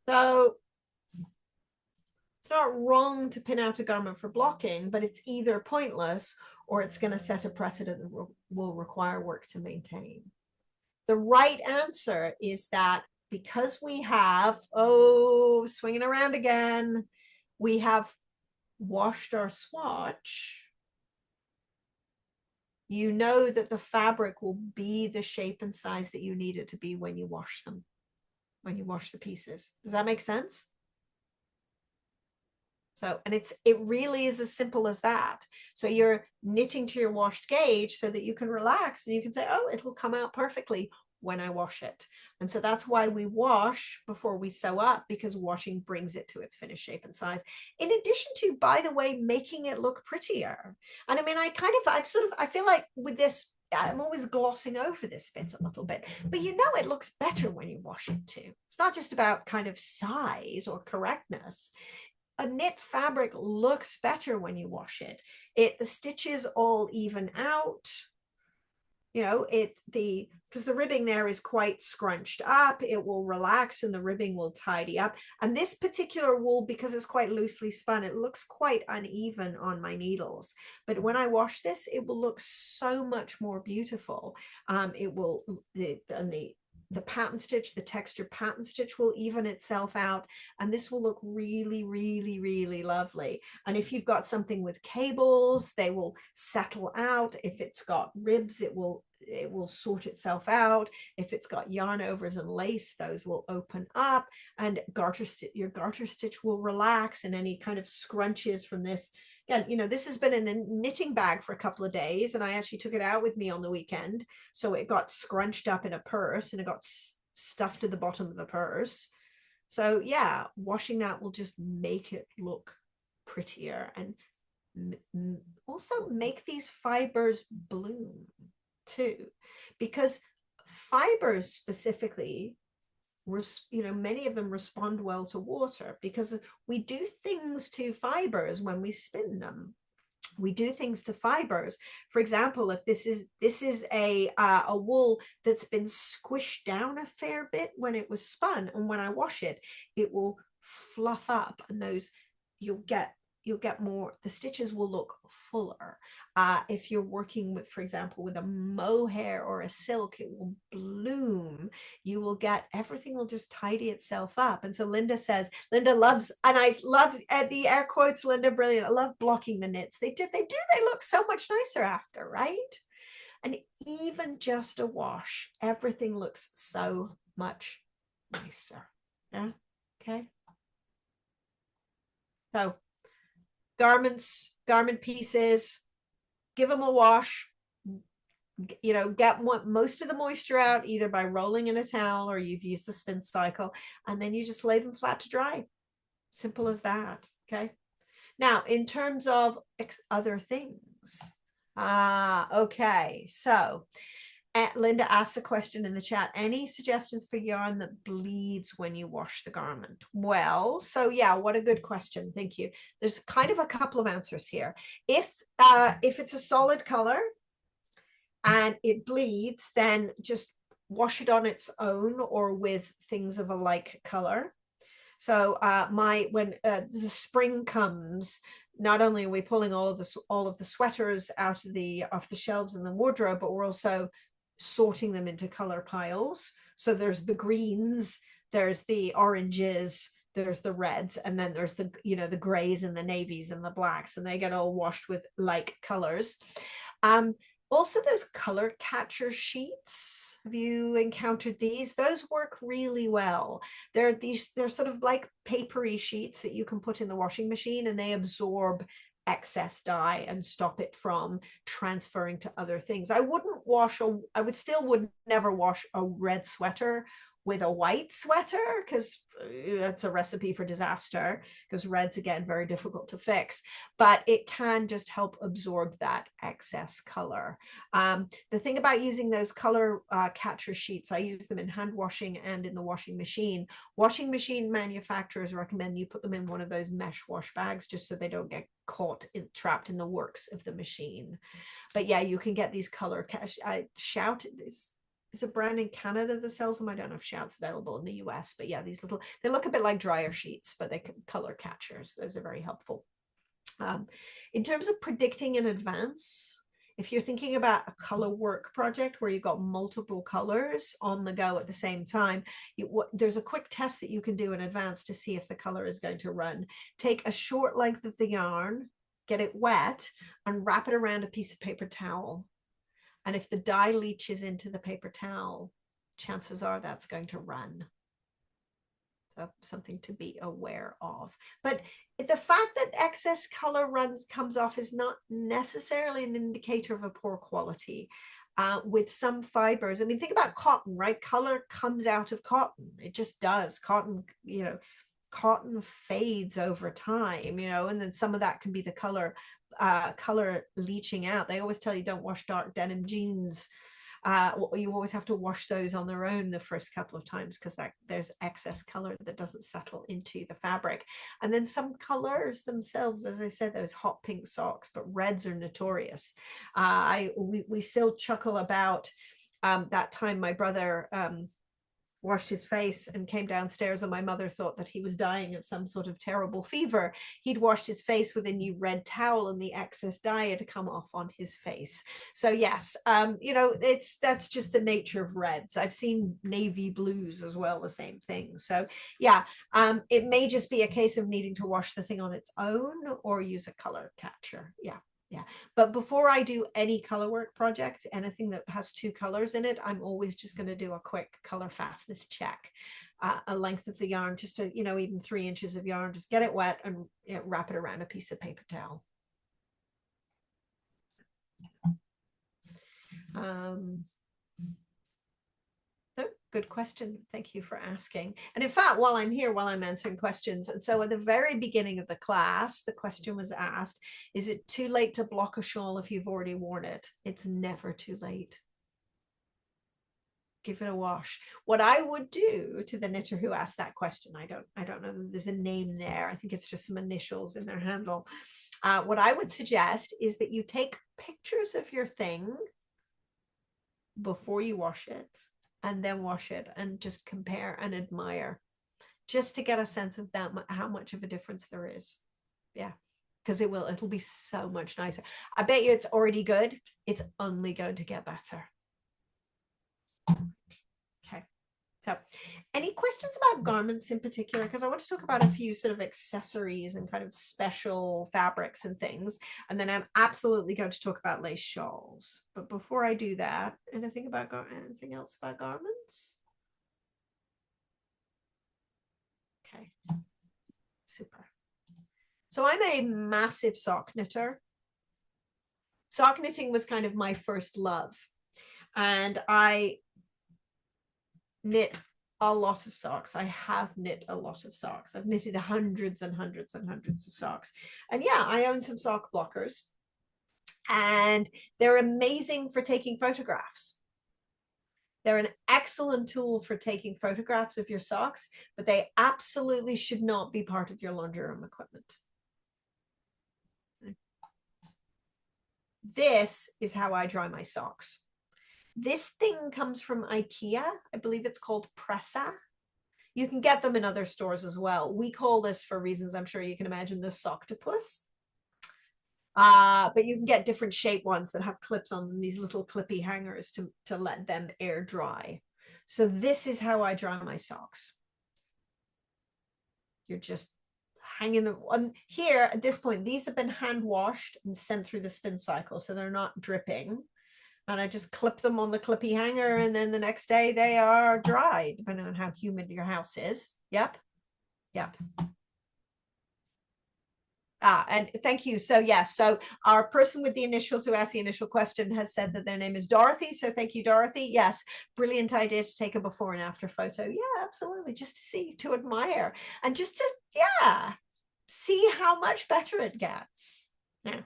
Speaker 1: So it's not wrong to pin out a garment for blocking, but it's either pointless or it's going to set a precedent that will require work to maintain. The right answer is that because we have, swinging around again, we have washed our swatch, you know that the fabric will be the shape and size that you need it to be when you wash them, when you wash the pieces. Does that make sense? So, and it really is as simple as that. So you're knitting to your washed gauge so that you can relax and you can say, oh, it'll come out perfectly when I wash it. And so that's why we wash before we sew up, because washing brings it to its finished shape and size. In addition to, by the way, making it look prettier. And I mean, I feel like with this, I'm always glossing over this bit a little bit, but you know, it looks better when you wash it too. It's not just about kind of size or correctness. A knit fabric looks better when you wash it. The stitches all even out. You know, because the ribbing there is quite scrunched up, it will relax and the ribbing will tidy up. And this particular wool, because it's quite loosely spun, it looks quite uneven on my needles. But when I wash this, it will look so much more beautiful. It will, the pattern stitch, the texture pattern stitch will even itself out, and this will look really, really, really lovely. And if you've got something with cables, they will settle out. If it's got ribs, it will sort itself out. If it's got yarn overs and lace, those will open up, and your garter stitch will relax, and any kind of scrunches from this. Again, you know, this has been in a knitting bag for a couple of days, and I actually took it out with me on the weekend. So it got scrunched up in a purse, and it got stuffed to the bottom of the purse. So yeah, washing that will just make it look prettier, and also make these fibers bloom too, because fibers specifically, you know, many of them respond well to water, because we do things to fibers when we spin them. We do things to fibers. For example, if this is a wool that's been squished down a fair bit when it was spun, and when I wash it, it will fluff up, and those you'll get more, the stitches will look fuller. If you're working with, for example, with a mohair or a silk, it will bloom. You will get, everything will just tidy itself up. And so Linda loves, and I love the air quotes, Linda, brilliant. I love blocking the knits. They look so much nicer after, right? And even just a wash, everything looks so much nicer. Yeah. Okay. So garment pieces, give them a wash, you know, get most of the moisture out either by rolling in a towel or you've used the spin cycle, and then you just lay them flat to dry. Simple as that. Okay. Now, in terms of other things, okay, so Linda asked a question in the chat. Any suggestions for yarn that bleeds when you wash the garment? Well, so yeah, what a good question. Thank you. There's kind of a couple of answers here. If it's a solid color and it bleeds, then just wash it on its own or with things of a like color. So when the spring comes, not only are we pulling all of the sweaters out of off the shelves in the wardrobe, but we're also sorting them into color piles. So there's the greens, there's the oranges, there's the reds, and then there's the, you know, the grays and the navies and the blacks, and they get all washed with like colors. Also, those color catcher sheets, have you encountered these? Those work really well. They're sort of like papery sheets that you can put in the washing machine, and they absorb excess dye and stop it from transferring to other things. I would never wash a red sweater with a white sweater, because that's a recipe for disaster, because red's, again, very difficult to fix, but it can just help absorb that excess color. The thing about using those color catcher sheets, I use them in hand washing and in the washing machine. Washing machine manufacturers recommend you put them in one of those mesh wash bags, just so they don't get caught trapped in the works of the machine. But yeah, you can get these color Shout is a brand in Canada that sells them. I don't know if Shout's available in the US, but yeah, they look a bit like dryer sheets, but they color catchers. Those are very helpful. In terms of predicting in advance, if you're thinking about a color work project where you've got multiple colors on the go at the same time, there's a quick test that you can do in advance to see if the color is going to run. Take a short length of the yarn, get it wet, and wrap it around a piece of paper towel. And if the dye leaches into the paper towel, chances are that's going to run. So something to be aware of. But the fact that excess color comes off is not necessarily an indicator of a poor quality. With some fibers, I mean, think about cotton, right? Color comes out of cotton. It just does. Cotton, you know, cotton fades over time, you know, and then some of that can be the color leaching out. They always tell you don't wash dark denim jeans. You always have to wash those on their own the first couple of times because there's excess color that doesn't settle into the fabric. And then some colors themselves, as I said, those hot pink socks, but reds are notorious. We still chuckle about that time my brother washed his face and came downstairs, and my mother thought that he was dying of some sort of terrible fever. He'd washed his face with a new red towel, and the excess dye had come off on his face. So yes, you know, that's just the nature of reds. I've seen navy blues as well, the same thing. So yeah, it may just be a case of needing to wash the thing on its own or use a color catcher. Yeah. Yeah, but before I do any color work project, anything that has two colors in it, I'm always just going to do a quick color fastness check. A length of the yarn, just to, you know, even 3 inches of yarn, just get it wet and, you know, wrap it around a piece of paper towel. Good question. Thank you for asking. And in fact, while I'm here, while I'm answering questions, and so at the very beginning of the class, the question was asked, is it too late to block a shawl if you've already worn it? It's never too late. Give it a wash. What I would do to the knitter who asked that question, I don't know that there's a name there. I think it's just some initials in their handle. What I would suggest is that you take pictures of your thing before you wash it, and then wash it and just compare and admire, just to get a sense of that, how much of a difference there is. Yeah, because it'll be so much nicer. I bet you it's already good. It's only going to get better. Okay, so any questions about garments in particular? Because I want to talk about a few sort of accessories and kind of special fabrics and things, and then I'm absolutely going to talk about lace shawls. But before I do that, anything else about garments? Okay, super. So I'm a massive sock knitter. Sock knitting was kind of my first love, and I knit a lot of socks. I have knit a lot of socks. I've knitted hundreds and hundreds and hundreds of socks. And yeah, I own some sock blockers, and they're amazing for taking photographs. They're an excellent tool for taking photographs of your socks, but they absolutely should not be part of your laundry room equipment. This is how I dry my socks. This thing comes from IKEA. I believe it's called Pressa. You can get them in other stores as well. We call this, for reasons I'm sure you can imagine, the Socktopus. But you can get different shape ones that have clips on them, these little clippy hangers to let them air dry. So this is how I dry my socks. You're just hanging them on here. At this point, these have been hand washed and sent through the spin cycle, so they're not dripping. And I just clip them on the clippy hanger, and then the next day they are dry, depending on how humid your house is. Yep. Yep. And thank you. So yes, so our person with the initials who asked the initial question has said that their name is Dorothy. So thank you, Dorothy. Yes, brilliant idea to take a before and after photo. Yeah, absolutely. Just to see, to admire, and just to, yeah, see how much better it gets. Yeah.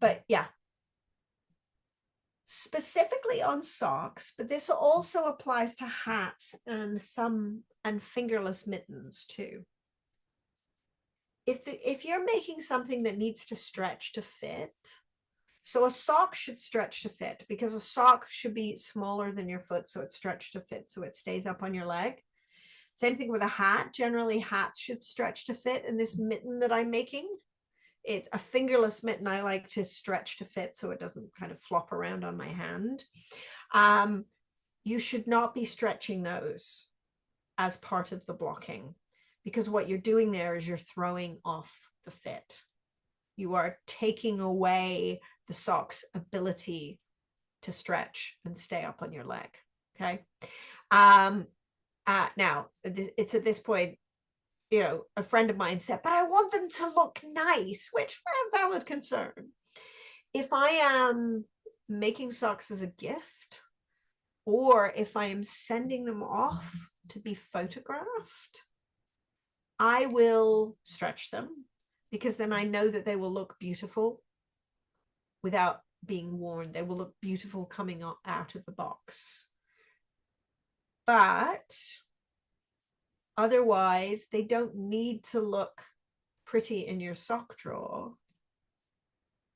Speaker 1: But yeah, specifically on socks, but this also applies to hats and fingerless mittens too. If you're making something that needs to stretch to fit, so a sock should stretch to fit, because a sock should be smaller than your foot, so it's stretched to fit, so it stays up on your leg. Same thing with a hat. Generally, hats should stretch to fit. And this mitten that I'm making, it's a fingerless mitten. I like to stretch to fit so it doesn't kind of flop around on my hand. You should not be stretching those as part of the blocking, because what you're doing there is you're throwing off the fit. You are taking away the sock's ability to stretch and stay up on your leg. Okay. Now, it's at this point, a friend of mine said, but I want them to look nice, which a valid concern. If I am making socks as a gift, or if I am sending them off to be photographed, I will stretch them, because then I know that they will look beautiful without being worn. They will look beautiful coming out of the box. But otherwise, they don't need to look pretty in your sock drawer.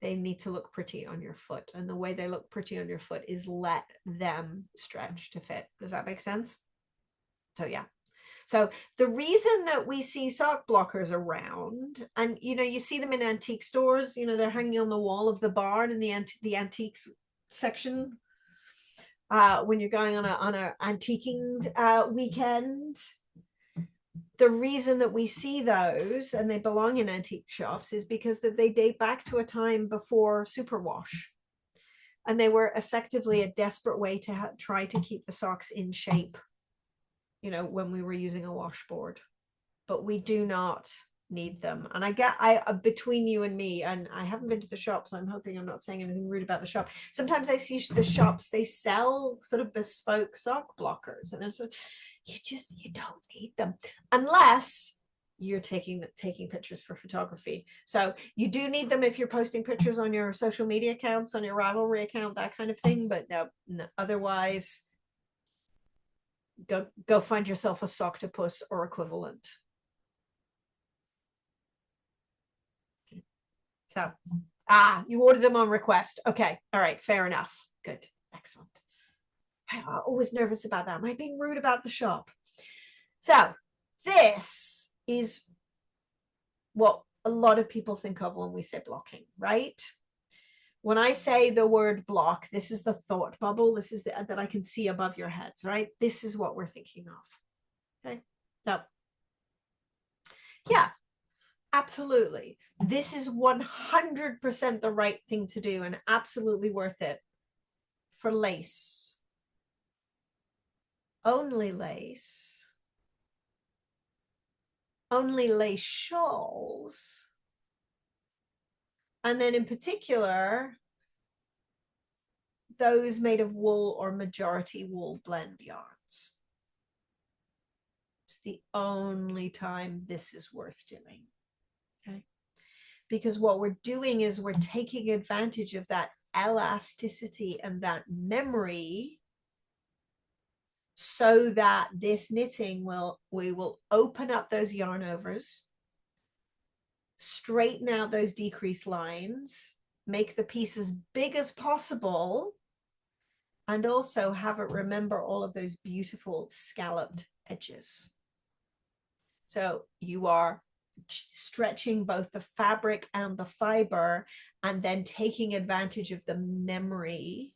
Speaker 1: They need to look pretty on your foot. And the way they look pretty on your foot is let them stretch to fit. Does that make sense? So yeah. So the reason that we see sock blockers around, and you see them in antique stores, they're hanging on the wall of the barn in the antiques section when you're going on a antiquing weekend. The reason that we see those and they belong in antique shops is because that they date back to a time before superwash, and they were effectively a desperate way to try to keep the socks in shape, when we were using a washboard. But we do not need them. And I between you and me, and I haven't been to the shop, so I'm hoping I'm not saying anything rude about the shop. Sometimes I see the shops, they sell sort of bespoke sock blockers, and it's you don't need them unless you're taking pictures for photography. So you do need them if you're posting pictures on your social media accounts, on your Ravelry account, that kind of thing. But no, otherwise, go find yourself a Socktopus or equivalent. So, you ordered them on request. Okay. All right. Fair enough. Good. Excellent. I'm always nervous about that. Am I being rude about the shop? So this is what a lot of people think of when we say blocking, right? When I say the word block, this is the thought bubble. This is that I can see above your heads, right? This is what we're thinking of. Okay. So yeah, absolutely. This is 100% the right thing to do and absolutely worth it for lace. Only lace. Only lace shawls. And then in particular, those made of wool or majority wool blend yarns. It's the only time this is worth doing. Okay. Because what we're doing is we're taking advantage of that elasticity and that memory, so that this knitting we will open up those yarn overs, straighten out those decreased lines, make the piece as big as possible, and also have it remember all of those beautiful scalloped edges. So you are stretching both the fabric and the fiber, and then taking advantage of the memory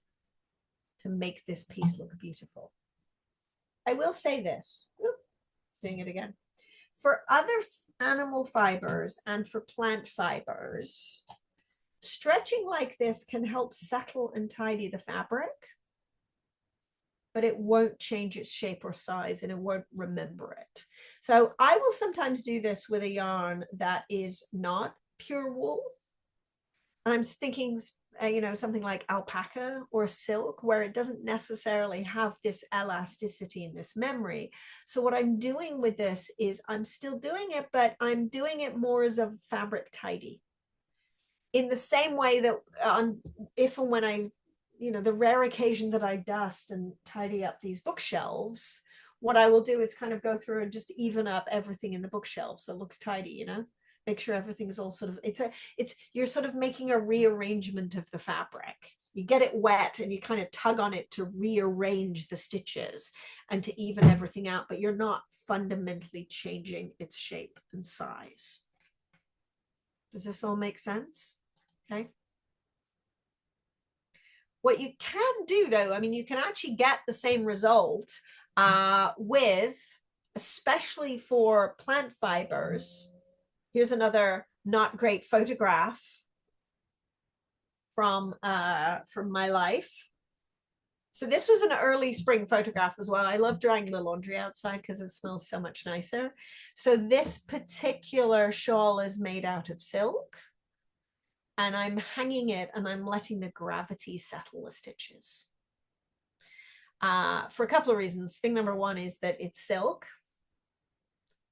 Speaker 1: to make this piece look beautiful. I will say this, doing it again. For other animal fibers and for plant fibers, stretching like this can help settle and tidy the fabric, but it won't change its shape or size, and it won't remember it. So I will sometimes do this with a yarn that is not pure wool. And I'm thinking, something like alpaca or silk, where it doesn't necessarily have this elasticity and this memory. So what I'm doing with this is I'm still doing it, but I'm doing it more as a fabric tidy. In the same way that if and when I, the rare occasion that I dust and tidy up these bookshelves, what I will do is kind of go through and just even up everything in the bookshelf so it looks tidy, make sure everything's all sort of, you're sort of making a rearrangement of the fabric. You get it wet and you kind of tug on it to rearrange the stitches and to even everything out, but you're not fundamentally changing its shape and size. Does this all make sense? Okay. What you can do, though, you can actually get the same result with, especially for plant fibers. Here's another not great photograph from my life. So this was an early spring photograph as well. I love drying the laundry outside because it smells so much nicer. So this particular shawl is made out of silk, and I'm hanging it and I'm letting the gravity settle the stitches. For a couple of reasons. Thing number one is that it's silk.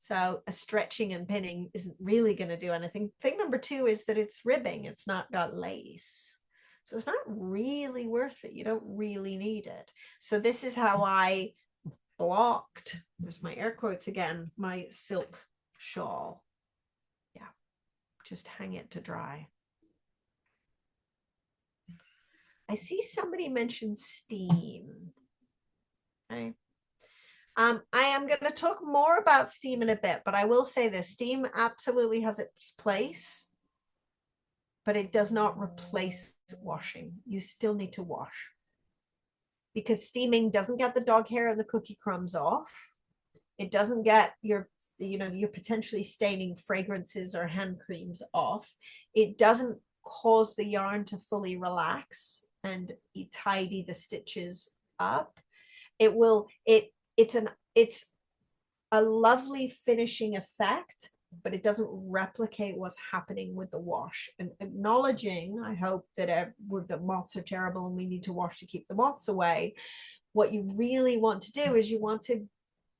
Speaker 1: So a stretching and pinning isn't really going to do anything. Thing number two is that it's ribbing. It's not got lace. So it's not really worth it. You don't really need it. So this is how I blocked, there's my air quotes again, my silk shawl. Yeah, just hang it to dry. I see somebody mention steam. Okay. I am going to talk more about steam in a bit, but I will say this: steam absolutely has its place, but it does not replace washing. You still need to wash, because steaming doesn't get the dog hair and the cookie crumbs off. It doesn't get your potentially staining fragrances or hand creams off. It doesn't cause the yarn to fully relax and tidy the stitches up. It's a lovely finishing effect, but it doesn't replicate what's happening with the wash. And acknowledging, I hope that the moths are terrible and we need to wash to keep the moths away. What you really want to do is you want to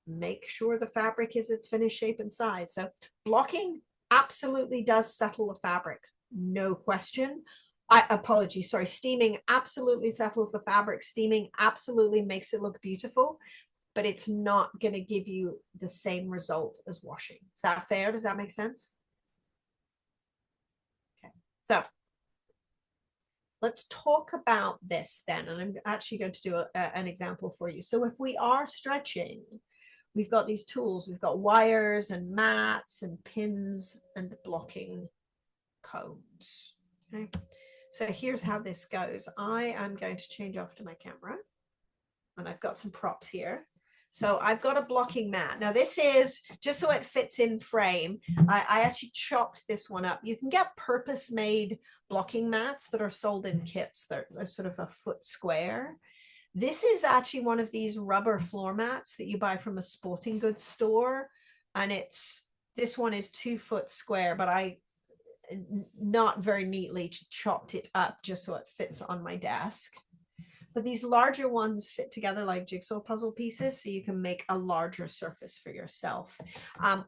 Speaker 1: make sure the fabric is its finished shape and size. So blocking absolutely does settle the fabric, no question. Sorry, steaming absolutely settles the fabric. Steaming absolutely makes it look beautiful, but it's not going to give you the same result as washing. Is that fair? Does that make sense? Okay, so let's talk about this then. And I'm actually going to do an example for you. So if we are stretching, we've got these tools. We've got wires and mats and pins and blocking combs. Okay, so here's how this goes. I am going to change off to my camera, and I've got some props here. So I've got a blocking mat. Now this is just so it fits in frame. I actually chopped this one up. You can get purpose-made blocking mats that are sold in kits. They're sort of a foot square. This is actually one of these rubber floor mats that you buy from a sporting goods store. And this one is 2 foot square, but I not very neatly chopped it up just so it fits on my desk. But these larger ones fit together like jigsaw puzzle pieces, so you can make a larger surface for yourself.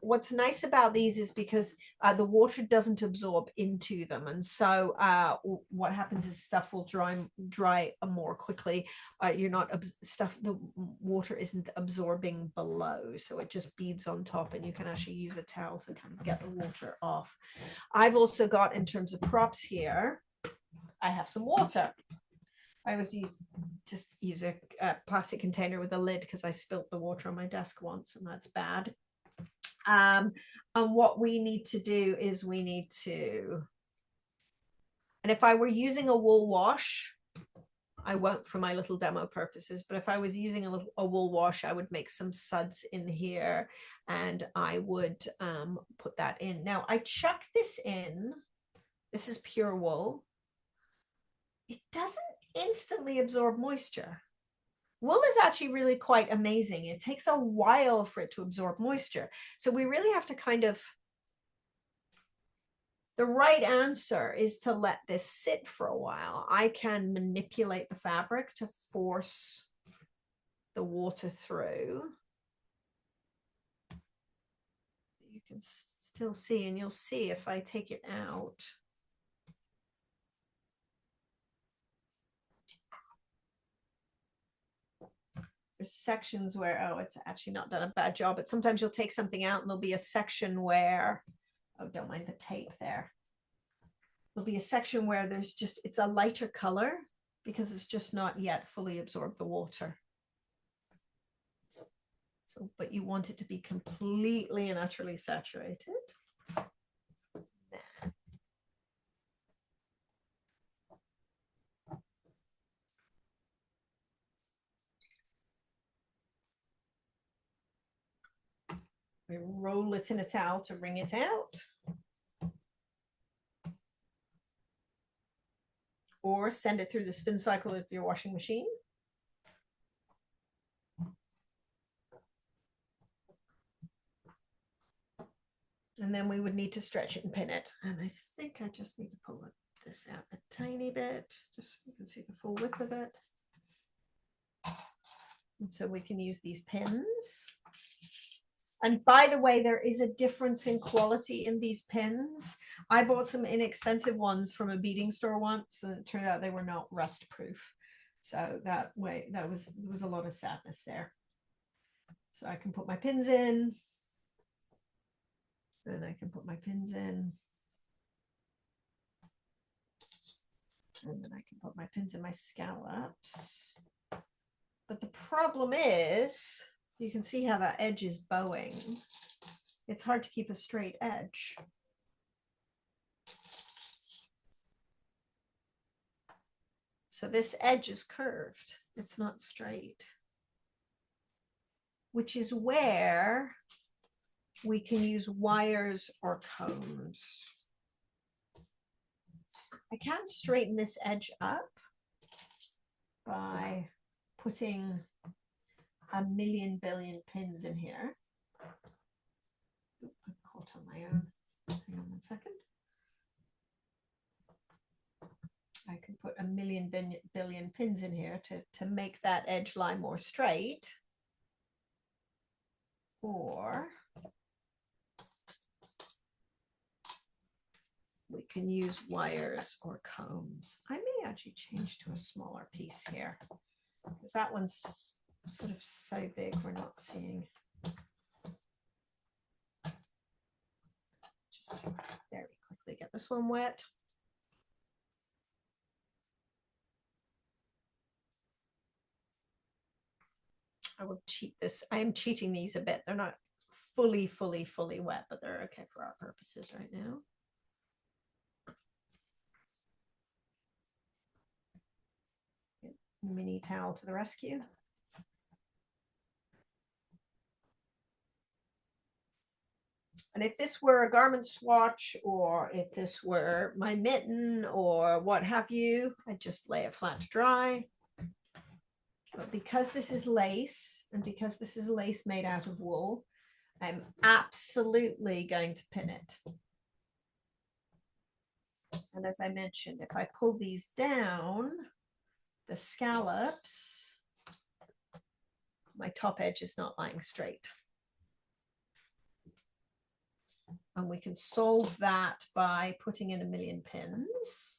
Speaker 1: What's nice about these is because the water doesn't absorb into them, and so what happens is stuff will dry more quickly. The water isn't absorbing below, so it just beads on top, and you can actually use a towel to kind of get the water off. I've also got, in terms of props here, I have some water. I was just use a plastic container with a lid because I spilt the water on my desk once, and that's bad. And what we need to do is and if I were using a wool wash, I won't for my little demo purposes, but if I was using a wool wash, I would make some suds in here and I would put that in. Now I chuck this in. This is pure wool. It doesn't instantly absorb moisture. Wool is actually really quite amazing. It takes a while for it to absorb moisture. So we really have to the right answer is to let this sit for a while. I can manipulate the fabric to force the water through. You can still see, and you'll see if I take it out. There's sections where, oh, it's actually not done a bad job, but sometimes you'll take something out and there'll be a section where, oh, don't mind the tape there. There'll be a section where it's a lighter color because it's just not yet fully absorbed the water. So, but you want it to be completely and utterly saturated. We roll it in a towel to wring it out. Or send it through the spin cycle of your washing machine. And then we would need to stretch it and pin it. And I think I just need to pull this out a tiny bit, just so you can see the full width of it. And so we can use these pins. And by the way, there is a difference in quality in these pins. I bought some inexpensive ones from a beading store once, and it turned out they were not rust proof. So that way, there was a lot of sadness there. So I can put my pins in. Then I can put my pins in. And then I can put my pins in my scallops. But the problem is, you can see how that edge is bowing. It's hard to keep a straight edge. So this edge is curved. It's not straight. Which is where we can use wires or combs. I can straighten this edge up by putting a million billion pins in here. Oop, I'm caught on my own. Hang on 1 second. I can put a million billion pins in here to make that edge lie more straight. Or we can use wires or combs. I may actually change to a smaller piece here, because that one's sort of so big we're not seeing. Just very quickly get this one wet. I will cheat this. I am cheating these a bit. They're not fully wet, but they're okay for our purposes right now. Mini towel to the rescue. And if this were a garment swatch, or if this were my mitten or what have you, I'd just lay it flat to dry. But because this is lace, and because this is lace made out of wool, I'm absolutely going to pin it. And as I mentioned, if I pull these down, the scallops, my top edge is not lying straight. And we can solve that by putting in a million pins.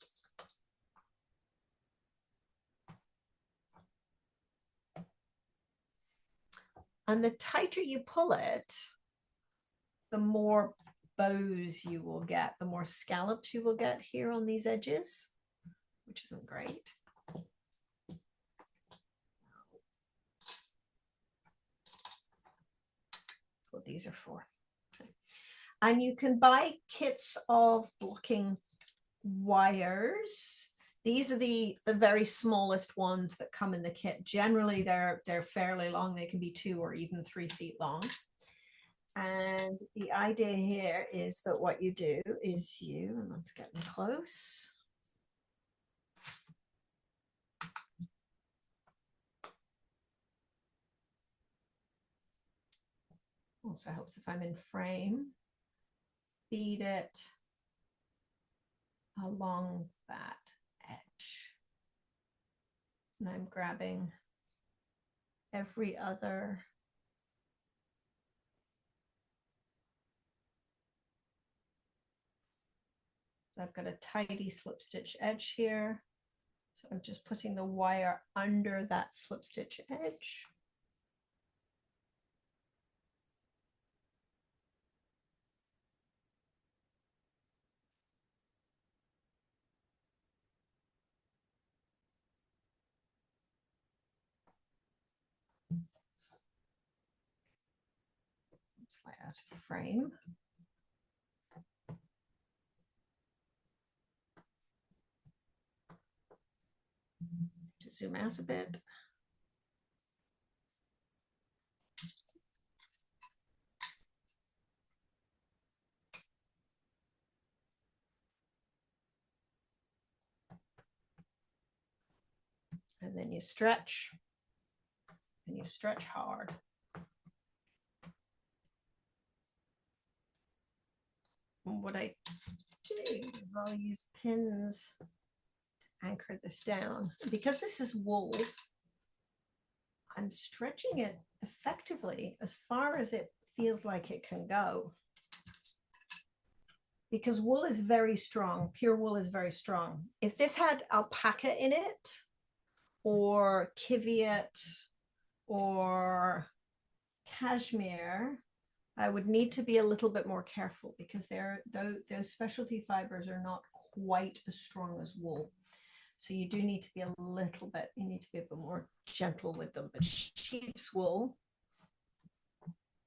Speaker 1: And the tighter you pull it, the more bows you will get, the more scallops you will get here on these edges, which isn't great. That's what these are for. Okay. And you can buy kits of blocking wires. These are the very smallest ones that come in the kit. Generally, they're fairly long. They can be 2 or even 3 feet long. And the idea here is that what you do is and let's get them close. Also helps if I'm in frame. Feed it along that edge. And I'm grabbing every other So I've got a tidy slip stitch edge here. So I'm just putting the wire under that slip stitch edge. Slide out of frame. To zoom out a bit. And then you stretch, and you stretch hard. what I do is I'll use pins to anchor this down. Because this is wool, I'm stretching it effectively as far as it feels like it can go. Because wool is very strong. Pure wool is very strong. If this had alpaca in it, or kiviot, or cashmere, I would need to be a little bit more careful because those specialty fibers are not quite as strong as wool. So you do need to be a little bit, you need to be a bit more gentle with them. But sheep's wool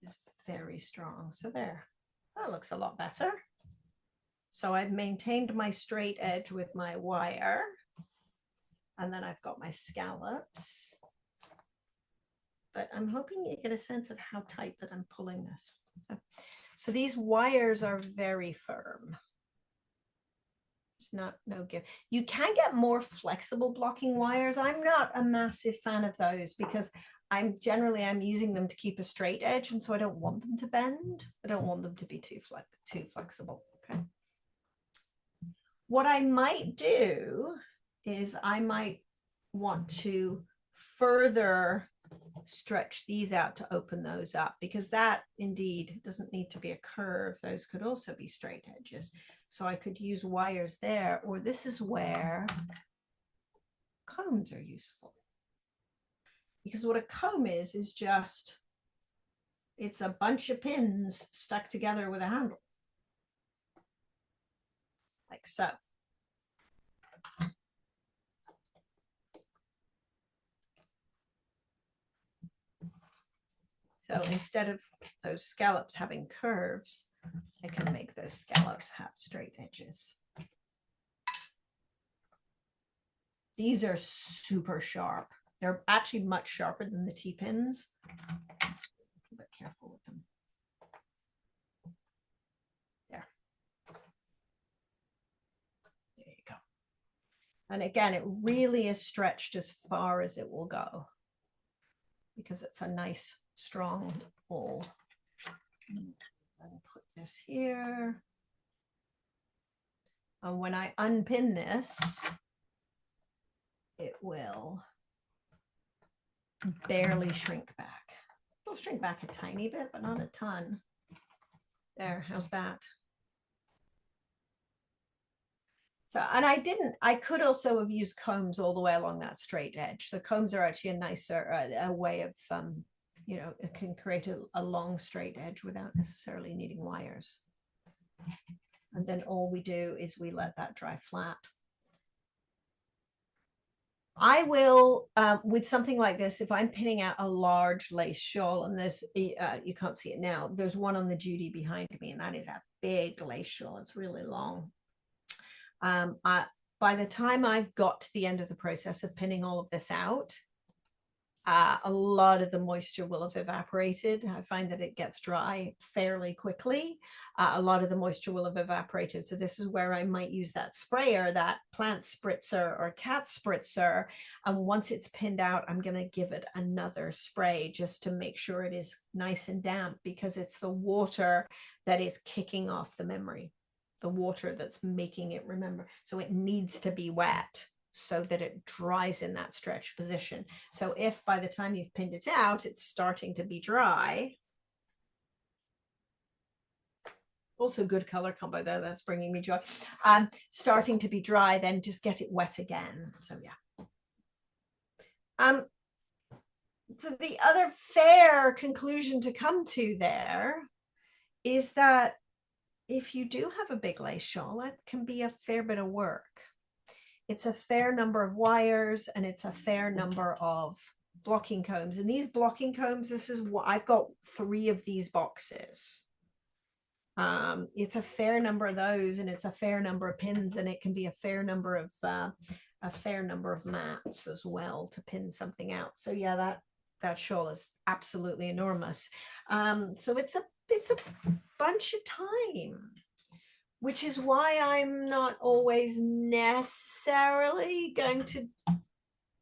Speaker 1: is very strong. So there, that looks a lot better. So I've maintained my straight edge with my wire. And then I've got my scallops. But I'm hoping you get a sense of how tight that I'm pulling this. So these wires are very firm. It's no give. You can get more flexible blocking wires. I'm not a massive fan of those because I'm using them to keep a straight edge, and so I don't want them to bend. I don't want them to be too flexible. Okay. What I might do is I might want to further stretch these out to open those up, because that indeed doesn't need to be a curve. Those could also be straight edges. So I could use wires there, or this is where combs are useful. Because what a comb is just, it's a bunch of pins stuck together with a handle. Like so. So instead of those scallops having curves, I can make those scallops have straight edges. These are super sharp. They're actually much sharper than the T-pins. A little bit careful with them. There. There you go. And again, it really is stretched as far as it will go because it's a nice, strong wool. I'll put this here. And when I unpin this, it will barely shrink back. It'll shrink back a tiny bit, but not a ton. There, how's that? So, and I could also have used combs all the way along that straight edge. So combs are actually a nicer a way of, you know, it can create a long straight edge without necessarily needing wires. And then all we do is we let that dry flat. I will, with something like this, if I'm pinning out a large lace shawl, and there's, you can't see it now, there's one on the Judy behind me, and that is a big lace shawl. It's really long. By the time I've got to the end of the process of pinning all of this out, a lot of the moisture will have evaporated. I find that it gets dry fairly quickly. A lot of the moisture will have evaporated. So this is where I might use that sprayer, that plant spritzer or cat spritzer. And once it's pinned out, I'm going to give it another spray just to make sure it is nice and damp, because it's the water that is kicking off the memory, the water that's making it remember. So it needs to be wet so that it dries in that stretched position. So if by the time you've pinned it out, it's starting to be dry, also good color combo there, that's bringing me joy. Starting to be dry, then just get it wet again. So yeah. So the other fair conclusion to come to there is that if you do have a big lace shawl, it can be a fair bit of work. It's a fair number of wires, and it's a fair number of blocking combs. And these blocking combs, this is what I've got 3 of these boxes. It's a fair number of those, and it's a fair number of pins, and it can be a fair number of mats as well to pin something out. So yeah, that shawl is absolutely enormous. So it's a bunch of time, which is why I'm not always necessarily going to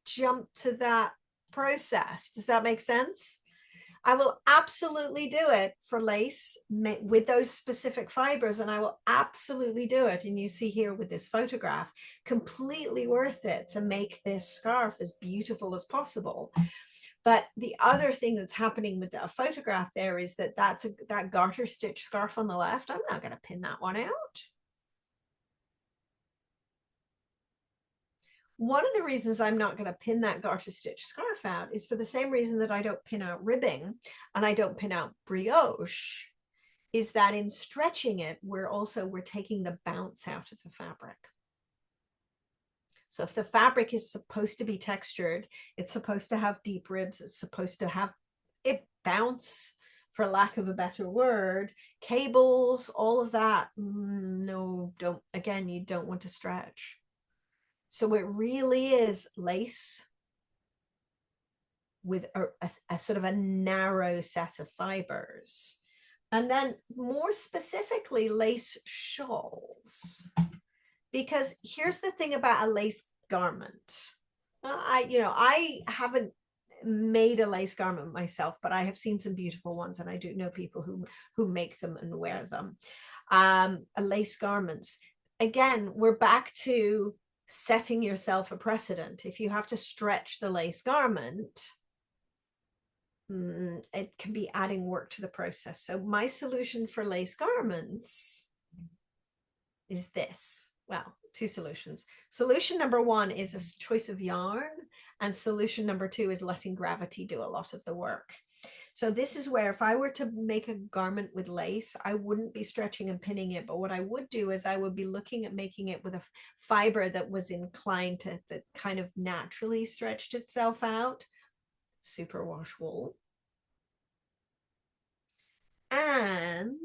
Speaker 1: jump to that process. Does that make sense? I will absolutely do it for lace with those specific fibers, and I will absolutely do it. And you see here with this photograph, completely worth it to make this scarf as beautiful as possible. But the other thing that's happening with the photograph there is that that garter stitch scarf on the left. I'm not going to pin that one out. One of the reasons I'm not going to pin that garter stitch scarf out is for the same reason that I don't pin out ribbing and I don't pin out brioche, is that in stretching it, we're taking the bounce out of the fabric. So if the fabric is supposed to be textured, it's supposed to have deep ribs, it's supposed to have it bounce, for lack of a better word, cables, all of that. No, don't, again, you don't want to stretch. So it really is lace with a sort of a narrow set of fibers. And then more specifically, lace shawls. Because here's the thing about a lace garment. I haven't made a lace garment myself, but I have seen some beautiful ones, and I do know people who make them and wear them. Lace garments. Again, we're back to setting yourself a precedent. If you have to stretch the lace garment, it can be adding work to the process. So my solution for lace garments is this. Well, two solutions. Solution number one is a choice of yarn, and solution number two is letting gravity do a lot of the work. So this is where if I were to make a garment with lace, I wouldn't be stretching and pinning it. But what I would do is I would be looking at making it with a fiber that was inclined to, that kind of naturally stretched itself out. Superwash wool. And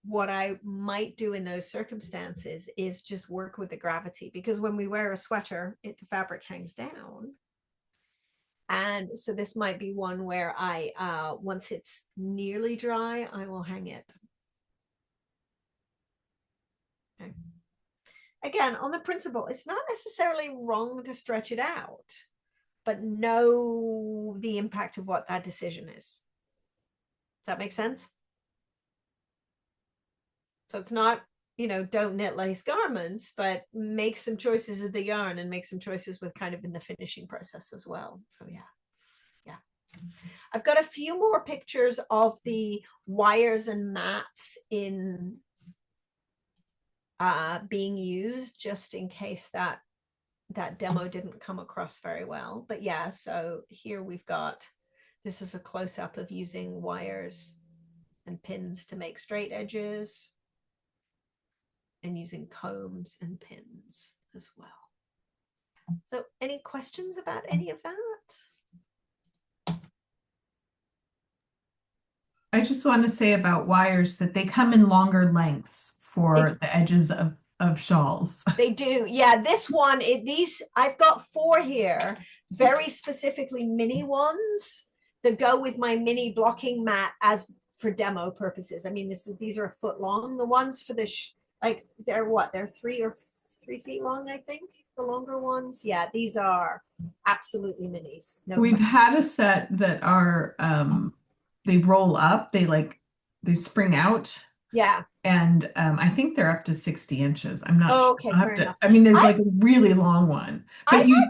Speaker 1: what I might do in those circumstances is just work with the gravity, because when we wear a sweater, the fabric hangs down. And so this might be one where I, once it's nearly dry, I will hang it. Okay. Again, on the principle, it's not necessarily wrong to stretch it out, but know the impact of what that decision is. Does that make sense? So it's not, don't knit lace garments, but make some choices of the yarn and make some choices with kind of in the finishing process as well. So yeah. I've got a few more pictures of the wires and mats in being used, just in case that demo didn't come across very well. But yeah, so here we've got, this is a close-up of using wires and pins to make straight edges, and using combs and pins as well. So any questions about any of that?
Speaker 2: I just want to say about wires that they come in longer lengths for the edges of shawls.
Speaker 1: They do. Yeah, this one, I've got 4 here, very specifically mini ones that go with my mini blocking mat as for demo purposes. I mean, these are a foot long. The ones for this, like, they're 3 feet long, I think, the longer ones. Yeah, these are absolutely minis. No
Speaker 2: We've
Speaker 1: question.
Speaker 2: had a set that are they roll up, they spring out.
Speaker 1: Yeah.
Speaker 2: And I think they're up to 60 inches. I'm not sure.
Speaker 1: Okay,
Speaker 2: I'll have
Speaker 1: fair
Speaker 2: to,
Speaker 1: enough.
Speaker 2: I mean, there's
Speaker 1: I've
Speaker 2: like a really long one,
Speaker 1: I've
Speaker 2: but you,
Speaker 1: had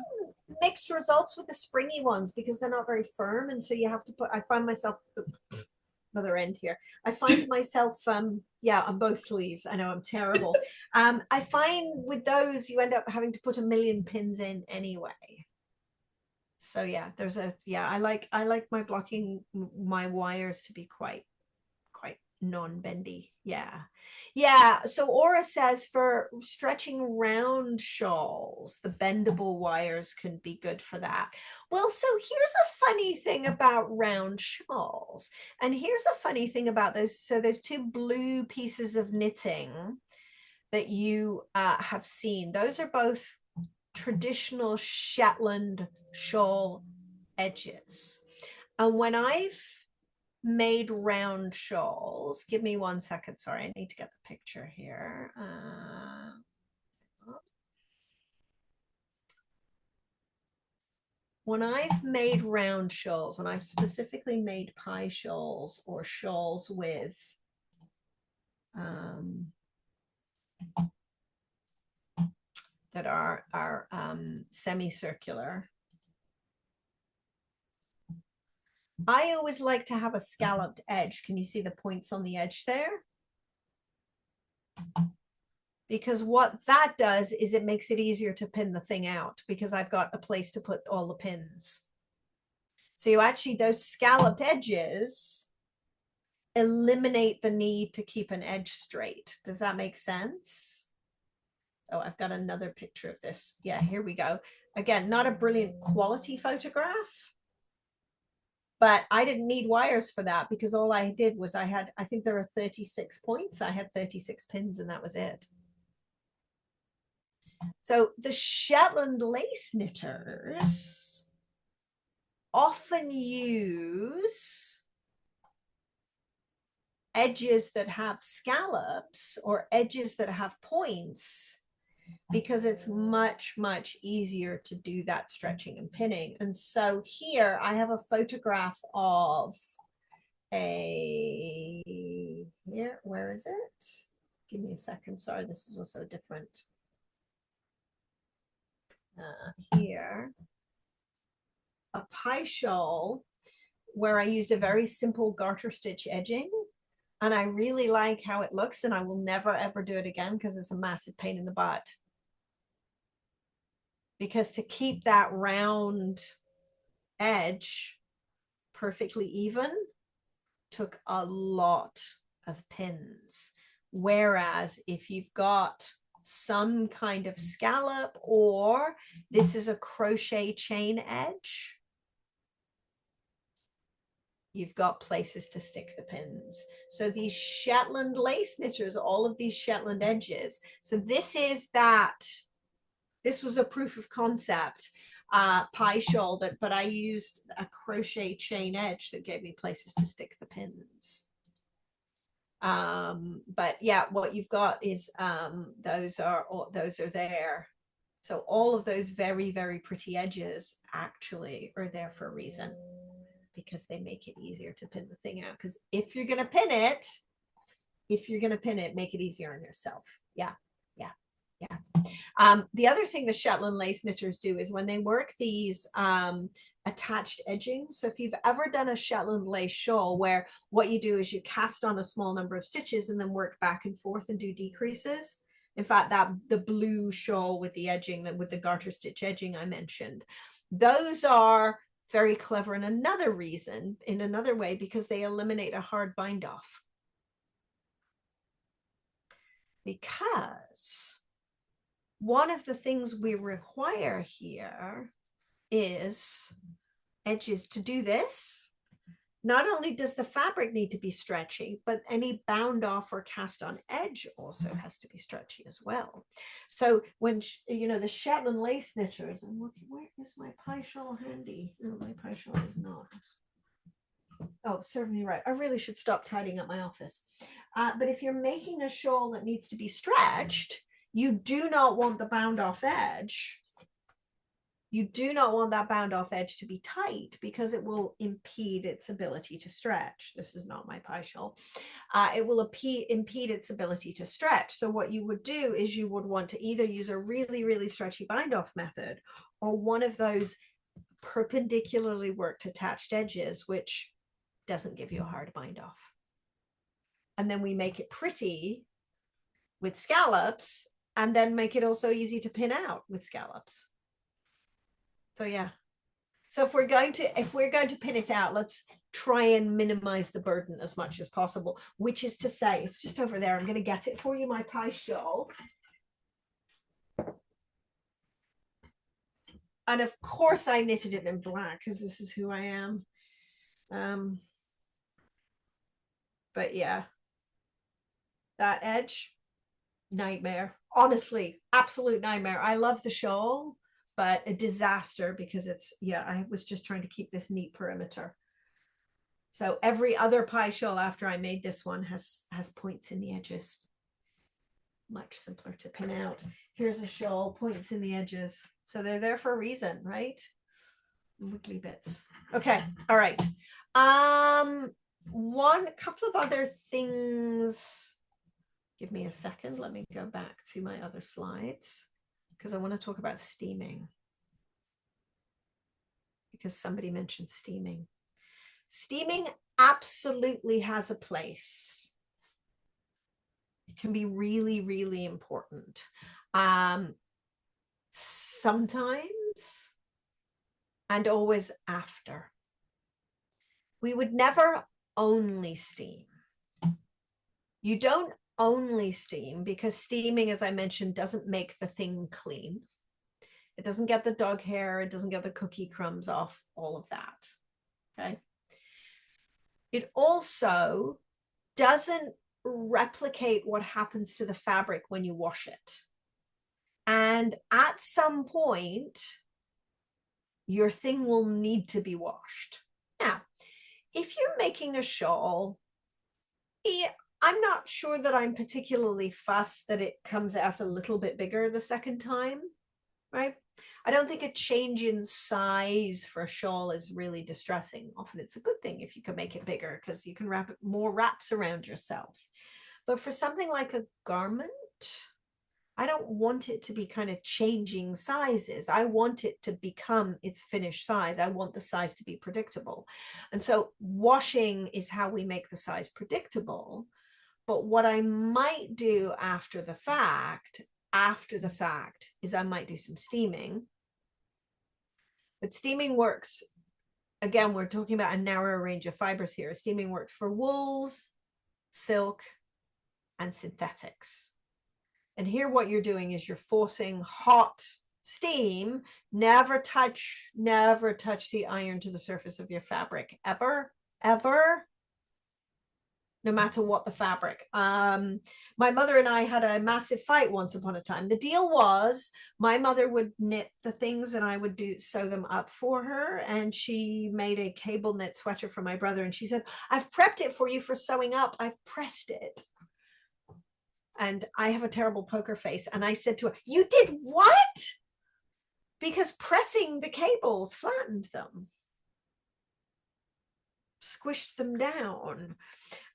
Speaker 1: mixed results with the springy ones because they're not very firm, and so you have to put. I find myself other end here. I find myself yeah, on both sleeves. I know I'm terrible. I find with those you end up having to put a million pins in anyway. So yeah, I like my blocking, my wires to be quite non-bendy. Yeah, so Aura says for stretching round shawls, the bendable wires can be good for that. Well, so here's a funny thing about round shawls, and here's a funny thing about those. So those 2 blue pieces of knitting that you have seen, those are both traditional Shetland shawl edges. And when I've made round shawls, give me 1 second, sorry, I need to get the picture here. when I've made round shawls, when I've specifically made pie shawls or shawls with that are semicircular, I always like to have a scalloped edge. Can you see the points on the edge there? Because what that does is it makes it easier to pin the thing out because I've got a place to put all the pins. So you actually, those scalloped edges eliminate the need to keep an edge straight. Does that make sense? Oh, I've got another picture of this. Yeah, here we go. Again, not a brilliant quality photograph, but I didn't need wires for that because all I did was I think there are 36 points. I had 36 pins and that was it. So the Shetland lace knitters often use edges that have scallops or edges that have points because it's much, much easier to do that stretching and pinning. And so here I have a photograph of where is it? Give me a second. Sorry, this is also different. Here, a pie shawl where I used a very simple garter stitch edging. And I really like how it looks, and I will never ever do it again because it's a massive pain in the butt. Because to keep that round edge perfectly even took a lot of pins. Whereas if you've got some kind of scallop, or this is a crochet chain edge, you've got places to stick the pins. So these Shetland lace knitters, all of these Shetland edges. So this was a proof of concept pie shawl but I used a crochet chain edge that gave me places to stick the pins. But yeah, what you've got is those are there. So all of those very, very pretty edges actually are there for a reason, because they make it easier to pin the thing out. Because if you're going to pin it, make it easier on yourself. Yeah. The other thing the Shetland lace knitters do is when they work these attached edging. So if you've ever done a Shetland lace shawl where what you do is you cast on a small number of stitches and then work back and forth and do decreases. In fact, the blue shawl with the edging, with the garter stitch edging I mentioned, those are very clever in another way, because they eliminate a hard bind off. Because one of the things we require here is edges to do this. Not only does the fabric need to be stretchy, but any bound off or cast on edge also has to be stretchy as well. So when, the Shetland lace knitters, I'm looking, where is my pie shawl handy? No, my pie shawl is not. Oh, serve me right. I really should stop tidying up my office. But if you're making a shawl that needs to be stretched, you do not want the bound off edge. You do not want that bound off edge to be tight because it will impede its ability to stretch. This is not my pie shawl. It will impede its ability to stretch. So what you would do is you would want to either use a really, really stretchy bind off method, or one of those perpendicularly worked attached edges, which doesn't give you a hard bind off. And then we make it pretty with scallops, and then make it also easy to pin out with scallops. So yeah. So if we're going to pin it out, let's try and minimize the burden as much as possible, which is to say, it's just over there. I'm going to get it for you, my pie shawl. And of course I knitted it in black because this is who I am. But yeah, that edge, nightmare. Honestly, absolute nightmare. I love the shawl, but a disaster because I was just trying to keep this neat perimeter. So every other pie shawl after I made this one has points in the edges. Much simpler to pin out. Here's a shawl, points in the edges. So they're there for a reason, right? wiggly bits. Okay, all right. One couple of other things. Give me a second. Let me go back to my other slides because I want to talk about steaming. Because somebody mentioned steaming. Steaming absolutely has a place. It can be really, really important. Sometimes and always after. We would never only steam. You don't only steam because steaming, as I mentioned, doesn't make the thing clean. It doesn't get the dog hair, it doesn't get the cookie crumbs off, all of that. Okay. It also doesn't replicate what happens to the fabric when you wash it. And at some point, your thing will need to be washed. Now, if you're making a shawl, I'm not sure that I'm particularly fussed that it comes out a little bit bigger the second time, right? I don't think a change in size for a shawl is really distressing. Often it's a good thing if you can make it bigger because you can wrap more wraps around yourself. But for something like a garment, I don't want it to be kind of changing sizes. I want it to become its finished size. I want the size to be predictable. And so washing is how we make the size predictable. But what I might do after the fact is I might do some steaming. But steaming works, again, we're talking about a narrower range of fibers here. Steaming works for wools, silk, and synthetics. And here what you're doing is you're forcing hot steam. Never touch the iron to the surface of your fabric, ever, ever. No matter what the fabric. My mother and I had a massive fight once upon a time. The deal was my mother would knit the things and I would sew them up for her. And she made a cable knit sweater for my brother. And she said, I've prepped it for you for sewing up. I've pressed it. And I have a terrible poker face. And I said to her, you did what? Because pressing the cables flattened them, squished them down.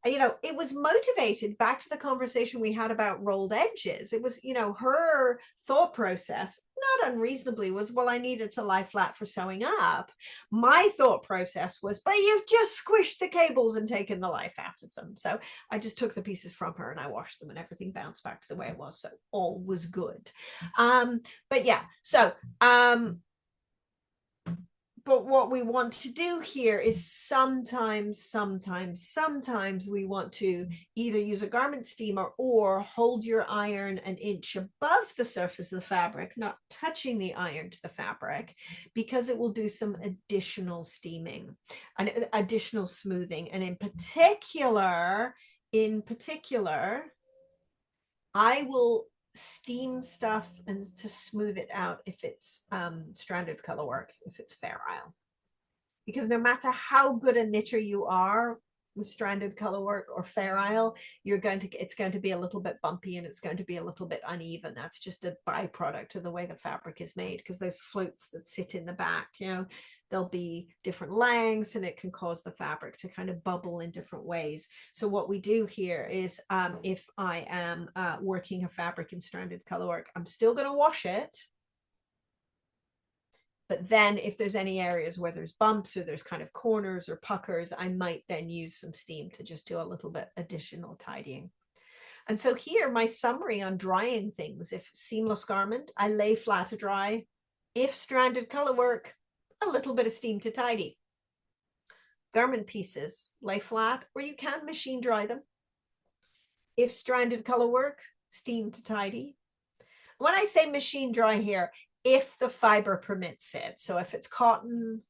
Speaker 1: You know, it was motivated back to the conversation we had about rolled edges. It was, you know, her thought process, not unreasonably, was, well, I needed to lie flat for sewing up. My thought process was, but you've just squished the cables and taken the life out of them. So I just took the pieces from her and I washed them and everything bounced back to the way it was. So all was good. But yeah, so but what we want to do here is sometimes we want to either use a garment steamer or hold your iron an inch above the surface of the fabric, not touching the iron to the fabric, because it will do some additional steaming and additional smoothing. And in particular, I will steam stuff and to smooth it out if it's stranded color work, if it's fair isle, because no matter how good a knitter you are with stranded color work or fair isle, it's going to be a little bit bumpy and it's going to be a little bit uneven. That's just a byproduct of the way the fabric is made, because those floats that sit in the back, you know, there'll be different lengths and it can cause the fabric to kind of bubble in different ways. So what we do here is if I am working a fabric in stranded color work, I'm still going to wash it. But then if there's any areas where there's bumps or there's kind of corners or puckers, I might then use some steam to just do a little bit additional tidying. And so here, my summary on drying things: if seamless garment, I lay flat to dry. If stranded color work, a little bit of steam to tidy. Garment pieces, lay flat, or you can machine dry them. If stranded color work, steam to tidy. When I say machine dry here, if the fiber permits it. So if it's cotton,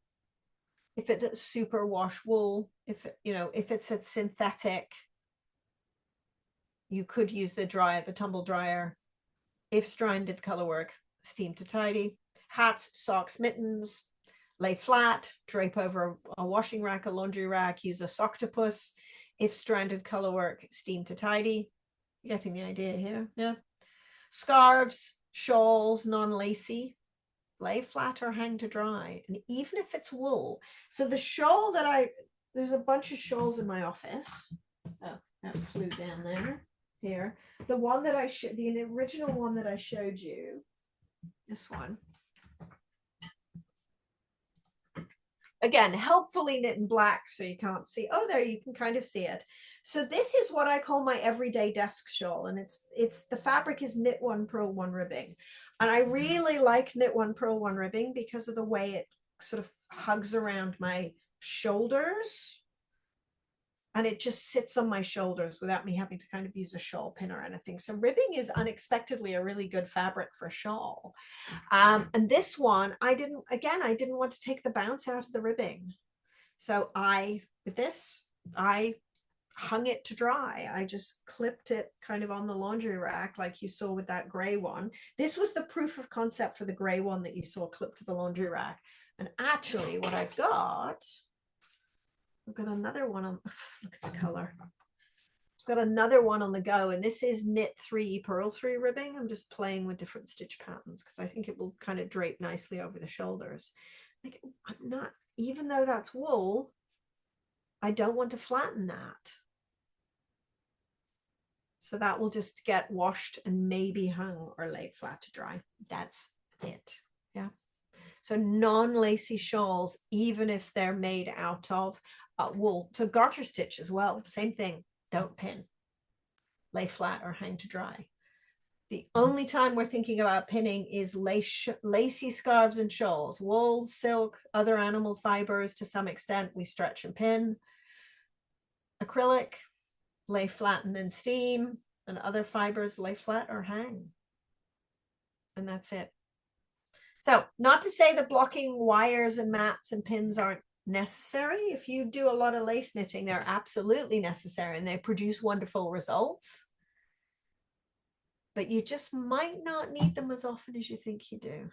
Speaker 1: if it's a super wash wool, if it's a synthetic, you could use the tumble dryer. If stranded color work, steam to tidy. Hats, socks, mittens, lay flat, drape over a washing rack, a laundry rack, use a Socktopus. If stranded color work, steam to tidy. You're getting the idea here, yeah. Scarves, shawls, non-lacy. lay flat or hang to dry. And even if it's wool, so the shawl that there's a bunch of shawls in my office. Oh, that flew down there. Here, the one that the original one that I showed you, this one, again, helpfully knit in black so you can't see. Oh, there, you can kind of see it. So this is what I call my everyday desk shawl, and it's the fabric is knit one, purl one ribbing. And I really like knit one, purl one ribbing because of the way it sort of hugs around my shoulders. And it just sits on my shoulders without me having to kind of use a shawl pin or anything. So ribbing is unexpectedly a really good fabric for a shawl. And this one, I didn't want to take the bounce out of the ribbing. So with this, I hung it to dry. I just clipped it kind of on the laundry rack like you saw with that gray one. This was the proof of concept for the gray one that you saw clipped to the laundry rack. And actually what I've got another one on, look at the color. I've got another one on the go, and this is knit 3, purl 3 ribbing. I'm just playing with different stitch patterns because I think it will kind of drape nicely over the shoulders. Like, I'm not, even though that's wool, I don't want to flatten that. So that will just get washed and maybe hung or laid flat to dry. That's it. Yeah. So non-lacy shawls, even if they're made out of wool. So garter stitch as well, same thing. Don't pin, lay flat or hang to dry. The only time we're thinking about pinning is lacy scarves and shawls. Wool, silk, other animal fibers, to some extent we stretch and pin. Acrylic, lay flat and then steam, and other fibers lay flat or hang. And that's it. So not to say that blocking wires and mats and pins aren't necessary. If you do a lot of lace knitting, they're absolutely necessary and they produce wonderful results. But you just might not need them as often as you think you do.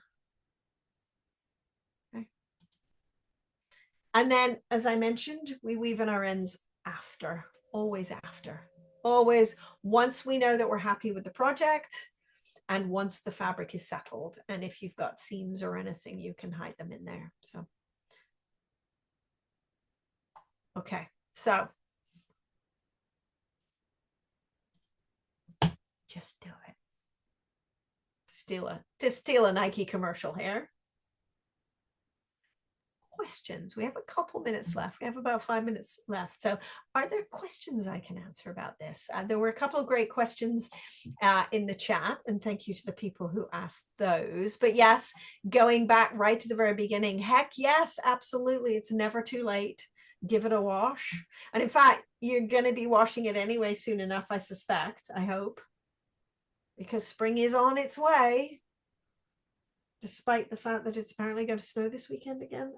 Speaker 1: Okay. And then, as I mentioned, we weave in our ends after, always after. Always, once we know that we're happy with the project, and once the fabric is settled, and if you've got seams or anything, you can hide them in there. So, okay, so just do it. To steal a Nike commercial here. Questions. We have a couple minutes left. We have about 5 minutes left. So are there questions I can answer about this? There were a couple of great questions in the chat, and thank you to the people who asked those. But yes, going back right to the very beginning, heck yes, absolutely. It's never too late. Give it a wash. And in fact, you're going to be washing it anyway soon enough, I suspect, I hope, because spring is on its way, despite the fact that it's apparently going to snow this weekend again.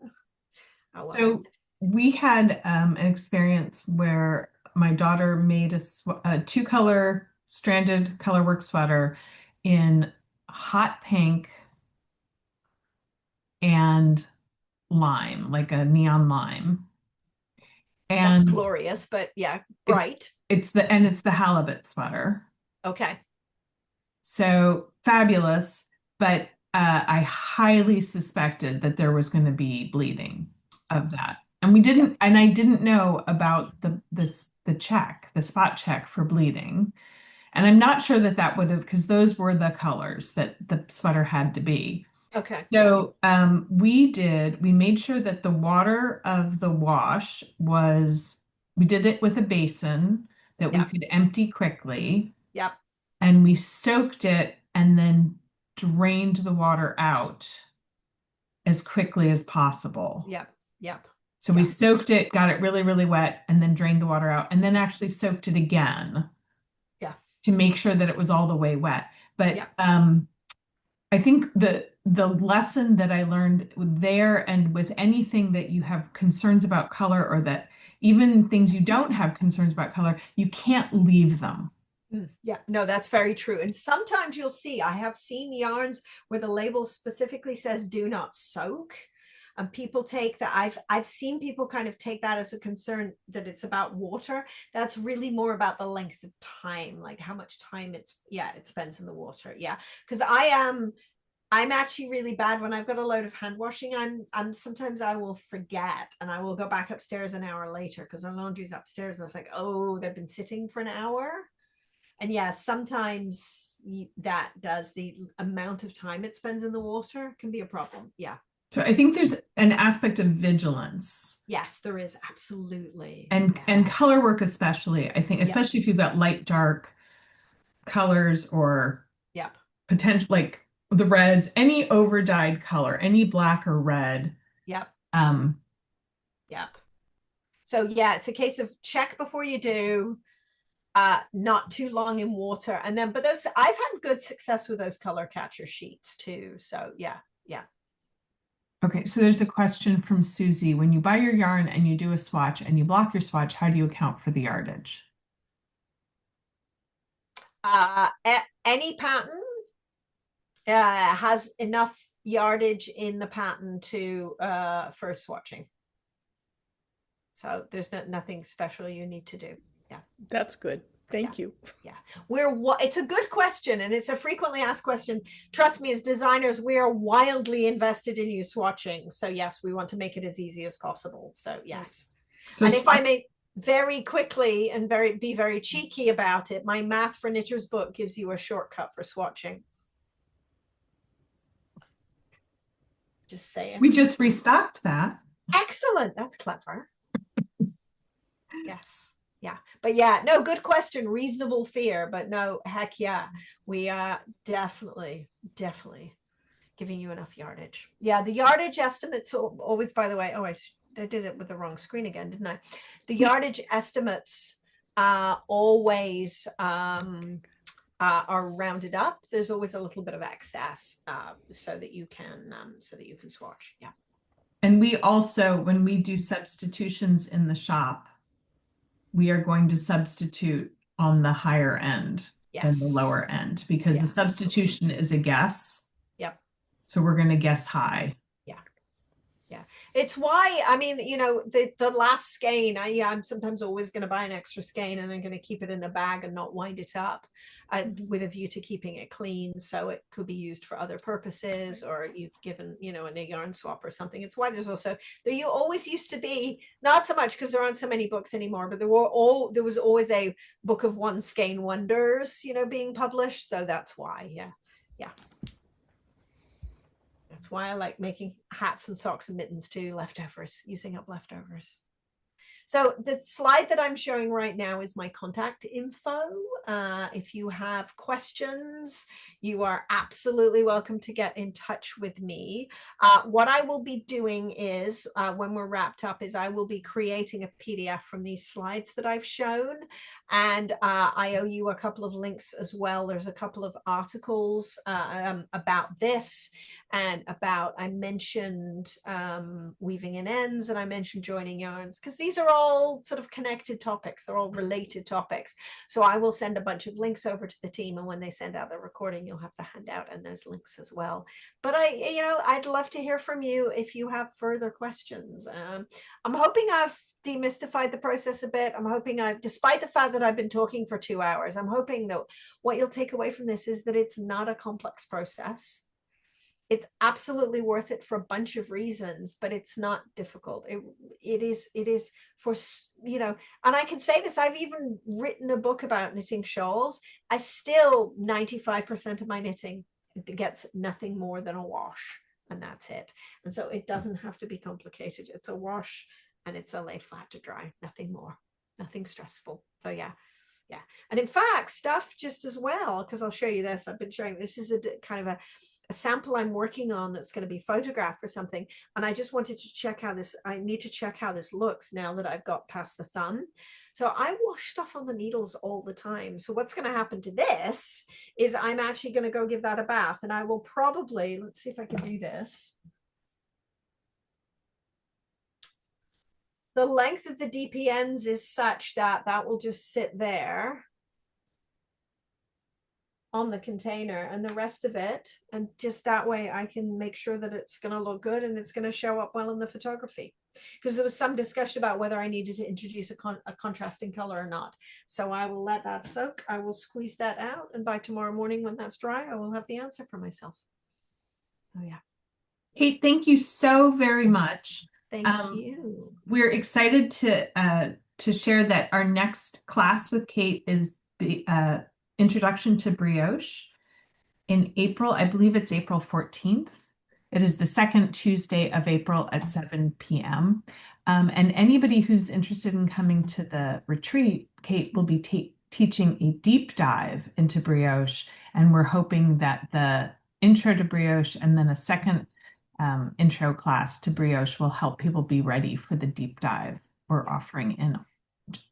Speaker 1: Oh, well.
Speaker 2: So we had an experience where my daughter made a two-color stranded colorwork sweater in hot pink and lime, like a neon lime.
Speaker 1: Sounds
Speaker 2: And
Speaker 1: glorious, but yeah,
Speaker 2: it's
Speaker 1: bright.
Speaker 2: it's the halibut sweater.
Speaker 1: Okay.
Speaker 2: So fabulous, but I highly suspected that there was going to be bleeding of that. And I didn't know about the spot check for bleeding. And I'm not sure that that would have, because those were the colors that the sweater had to be.
Speaker 1: Okay.
Speaker 2: So we made sure that the water of the wash we did it with a basin that we
Speaker 1: Yeah.
Speaker 2: could empty quickly,
Speaker 1: Yep.
Speaker 2: and we soaked it and then drained the water out as quickly as possible.
Speaker 1: Yep. Yep.
Speaker 2: So we soaked it, got it really, really wet, and then drained the water out, and then actually soaked it again.
Speaker 1: Yeah.
Speaker 2: To make sure that it was all the way wet. But
Speaker 1: Yeah.
Speaker 2: I think the lesson that I learned there, and with anything that you have concerns about color, or that even things you don't have concerns about color, you can't leave them.
Speaker 1: Yeah, no, that's very true. And sometimes you'll see, I have seen yarns where the label specifically says do not soak. And people take that. I've seen people kind of take that as a concern that it's about water. That's really more about the length of time, like how much time it spends in the water. Yeah, because I'm actually really bad when I've got a load of hand washing. I'm sometimes I will forget and I will go back upstairs an hour later because our laundry's upstairs. And it's like, oh, they've been sitting for an hour. And yeah, sometimes that does the amount of time it spends in the water can be a problem. Yeah.
Speaker 2: So I think there's an aspect of vigilance
Speaker 1: Yes, there is absolutely.
Speaker 2: and
Speaker 1: Yes.
Speaker 2: color work especially. I think
Speaker 1: Yep.
Speaker 2: especially if you've got light dark colors or
Speaker 1: Yep.
Speaker 2: potential like the reds, any over dyed color, any black or red.
Speaker 1: Yep.
Speaker 2: Um,
Speaker 1: Yep. So yeah, it's a case of check before you do, not too long in water. And then, but those, I've had good success with those color catcher sheets too. So yeah, yeah.
Speaker 2: okay, so there's a question from Susie. When you buy your yarn and you do a swatch and you block your swatch, how do you account for the yardage?
Speaker 1: Any pattern has enough yardage in the pattern to for swatching. So there's nothing special you need to do. Yeah.
Speaker 3: That's good. Thank
Speaker 1: Yeah.
Speaker 3: you.
Speaker 1: Yeah. It's a good question and it's a frequently asked question. Trust me, as designers, we are wildly invested in you swatching. So yes, we want to make it as easy as possible. So yes.
Speaker 2: So
Speaker 1: And if I may very quickly and be very cheeky about it, my Math for Knitters book gives you a shortcut for swatching. Just saying.
Speaker 2: we just restocked that.
Speaker 1: Excellent. That's clever. Yes. Yeah. But yeah, no, good question. Reasonable fear. But no, heck yeah. We are definitely giving you enough yardage. Yeah. The yardage estimates always, by the way, oh, I did it with the wrong screen again, didn't I? The yardage estimates always are rounded up. There's always a little bit of excess so that you can swatch. Yeah.
Speaker 2: And we also, when we do substitutions in the shop, we are going to substitute on the higher end than the lower end because the substitution is a guess.
Speaker 1: Yep.
Speaker 2: So we're going to guess high.
Speaker 1: Yeah. Yeah. It's why, I mean, you know, the last skein, I'm sometimes always going to buy an extra skein and I'm going to keep it in the bag and not wind it up with a view to keeping it clean. So it could be used for other purposes or you've given, you know, in a yarn swap or something. It's why there's also, there you always used to be, not so much because there aren't so many books anymore, but there was always a book of one skein wonders, you know, being published. So that's why. Yeah. Yeah. That's why I like making hats and socks and mittens too, leftovers, using up leftovers. So the slide that I'm showing right now is my contact info. If you have questions, you are absolutely welcome to get in touch with me. What I will be doing is, when we're wrapped up, is I will be creating a PDF from these slides that I've shown. And I owe you a couple of links as well. There's a couple of articles about this and about, I mentioned weaving in ends and I mentioned joining yarns because these are all sort of connected topics. They're all related topics. So I will send a bunch of links over to the team and when they send out the recording, you'll have the handout and those links as well. But I'd love to hear from you if you have further questions. I'm hoping I've demystified the process a bit. I'm hoping despite the fact that I've been talking for 2 hours, I'm hoping that what you'll take away from this is that it's not a complex process. It's absolutely worth it for a bunch of reasons, but it's not difficult. It is for, you know, and I can say this, I've even written a book about knitting shawls. I still, 95% of my knitting gets nothing more than a wash and that's it. And so it doesn't have to be complicated. It's a wash and it's a lay flat to dry, nothing more, nothing stressful. So yeah. Yeah. And in fact, stuff just as well, because I'll show you this. I've been showing, this is a kind of a sample I'm working on that's going to be photographed for something. And I just wanted to check how this, I need to check how this looks now that I've got past the thumb. So I wash stuff on the needles all the time. So what's going to happen to this is I'm actually going to go give that a bath and I will probably, let's see if I can do this. The length of the DPNs is such that that will just sit there on the container and the rest of it, and just that way I can make sure that it's going to look good and it's going to show up well in the photography, because there was some discussion about whether I needed to introduce a contrasting color or not. So I will let that soak. I will squeeze that out, and by tomorrow morning when that's dry I will have the answer for myself. So yeah,
Speaker 2: Kate, thank you so very much.
Speaker 1: thank
Speaker 2: Um,
Speaker 1: you.
Speaker 2: we're excited to share that our next class with Kate is Introduction to Brioche in April. I believe it's April 14th. It is the second Tuesday of April at 7 p.m. And anybody who's interested in coming to the retreat, Kate will be teaching a deep dive into brioche. And we're hoping that the intro to brioche and then a second intro class to brioche will help people be ready for the deep dive we're offering in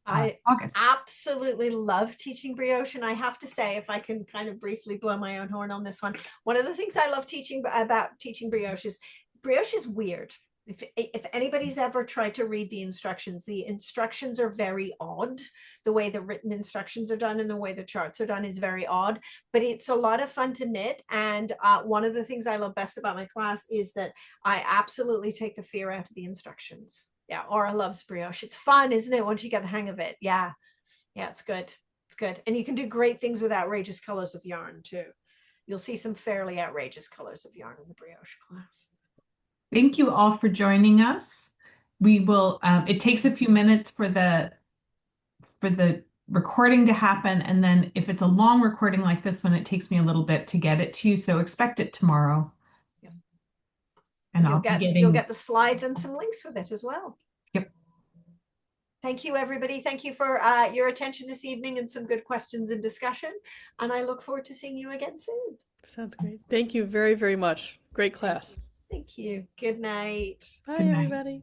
Speaker 1: I
Speaker 2: August.
Speaker 1: absolutely love teaching brioche. And I have to say, if I can kind of briefly blow my own horn on this one of the things I love teaching about teaching brioche is weird. If anybody's ever tried to read the instructions are very odd. The way the written instructions are done and the way the charts are done is very odd, but it's a lot of fun to knit. And one of the things I love best about my class is that I absolutely take the fear out of the instructions. Yeah, Aura loves brioche. It's fun, isn't it? Once you get the hang of it. Yeah. Yeah, it's good. It's good. And you can do great things with outrageous colors of yarn too. You'll see some fairly outrageous colors of yarn in the brioche class.
Speaker 2: Thank you all for joining us. We will, it takes a few minutes for the recording to happen. And then if it's a long recording like this one, it takes me a little bit to get it to you. So expect it tomorrow.
Speaker 1: Yeah.
Speaker 2: And
Speaker 1: You'll
Speaker 2: I'll be
Speaker 1: get
Speaker 2: getting,
Speaker 1: the slides and some links with it as well.
Speaker 2: yep.
Speaker 1: Thank you, everybody. Thank you for your attention this evening and some good questions and discussion. And I look forward to seeing you again soon.
Speaker 3: Sounds great. Thank you very, very much. Great class.
Speaker 1: Thank you. Good night.
Speaker 3: Bye,
Speaker 2: Good night.
Speaker 3: everybody.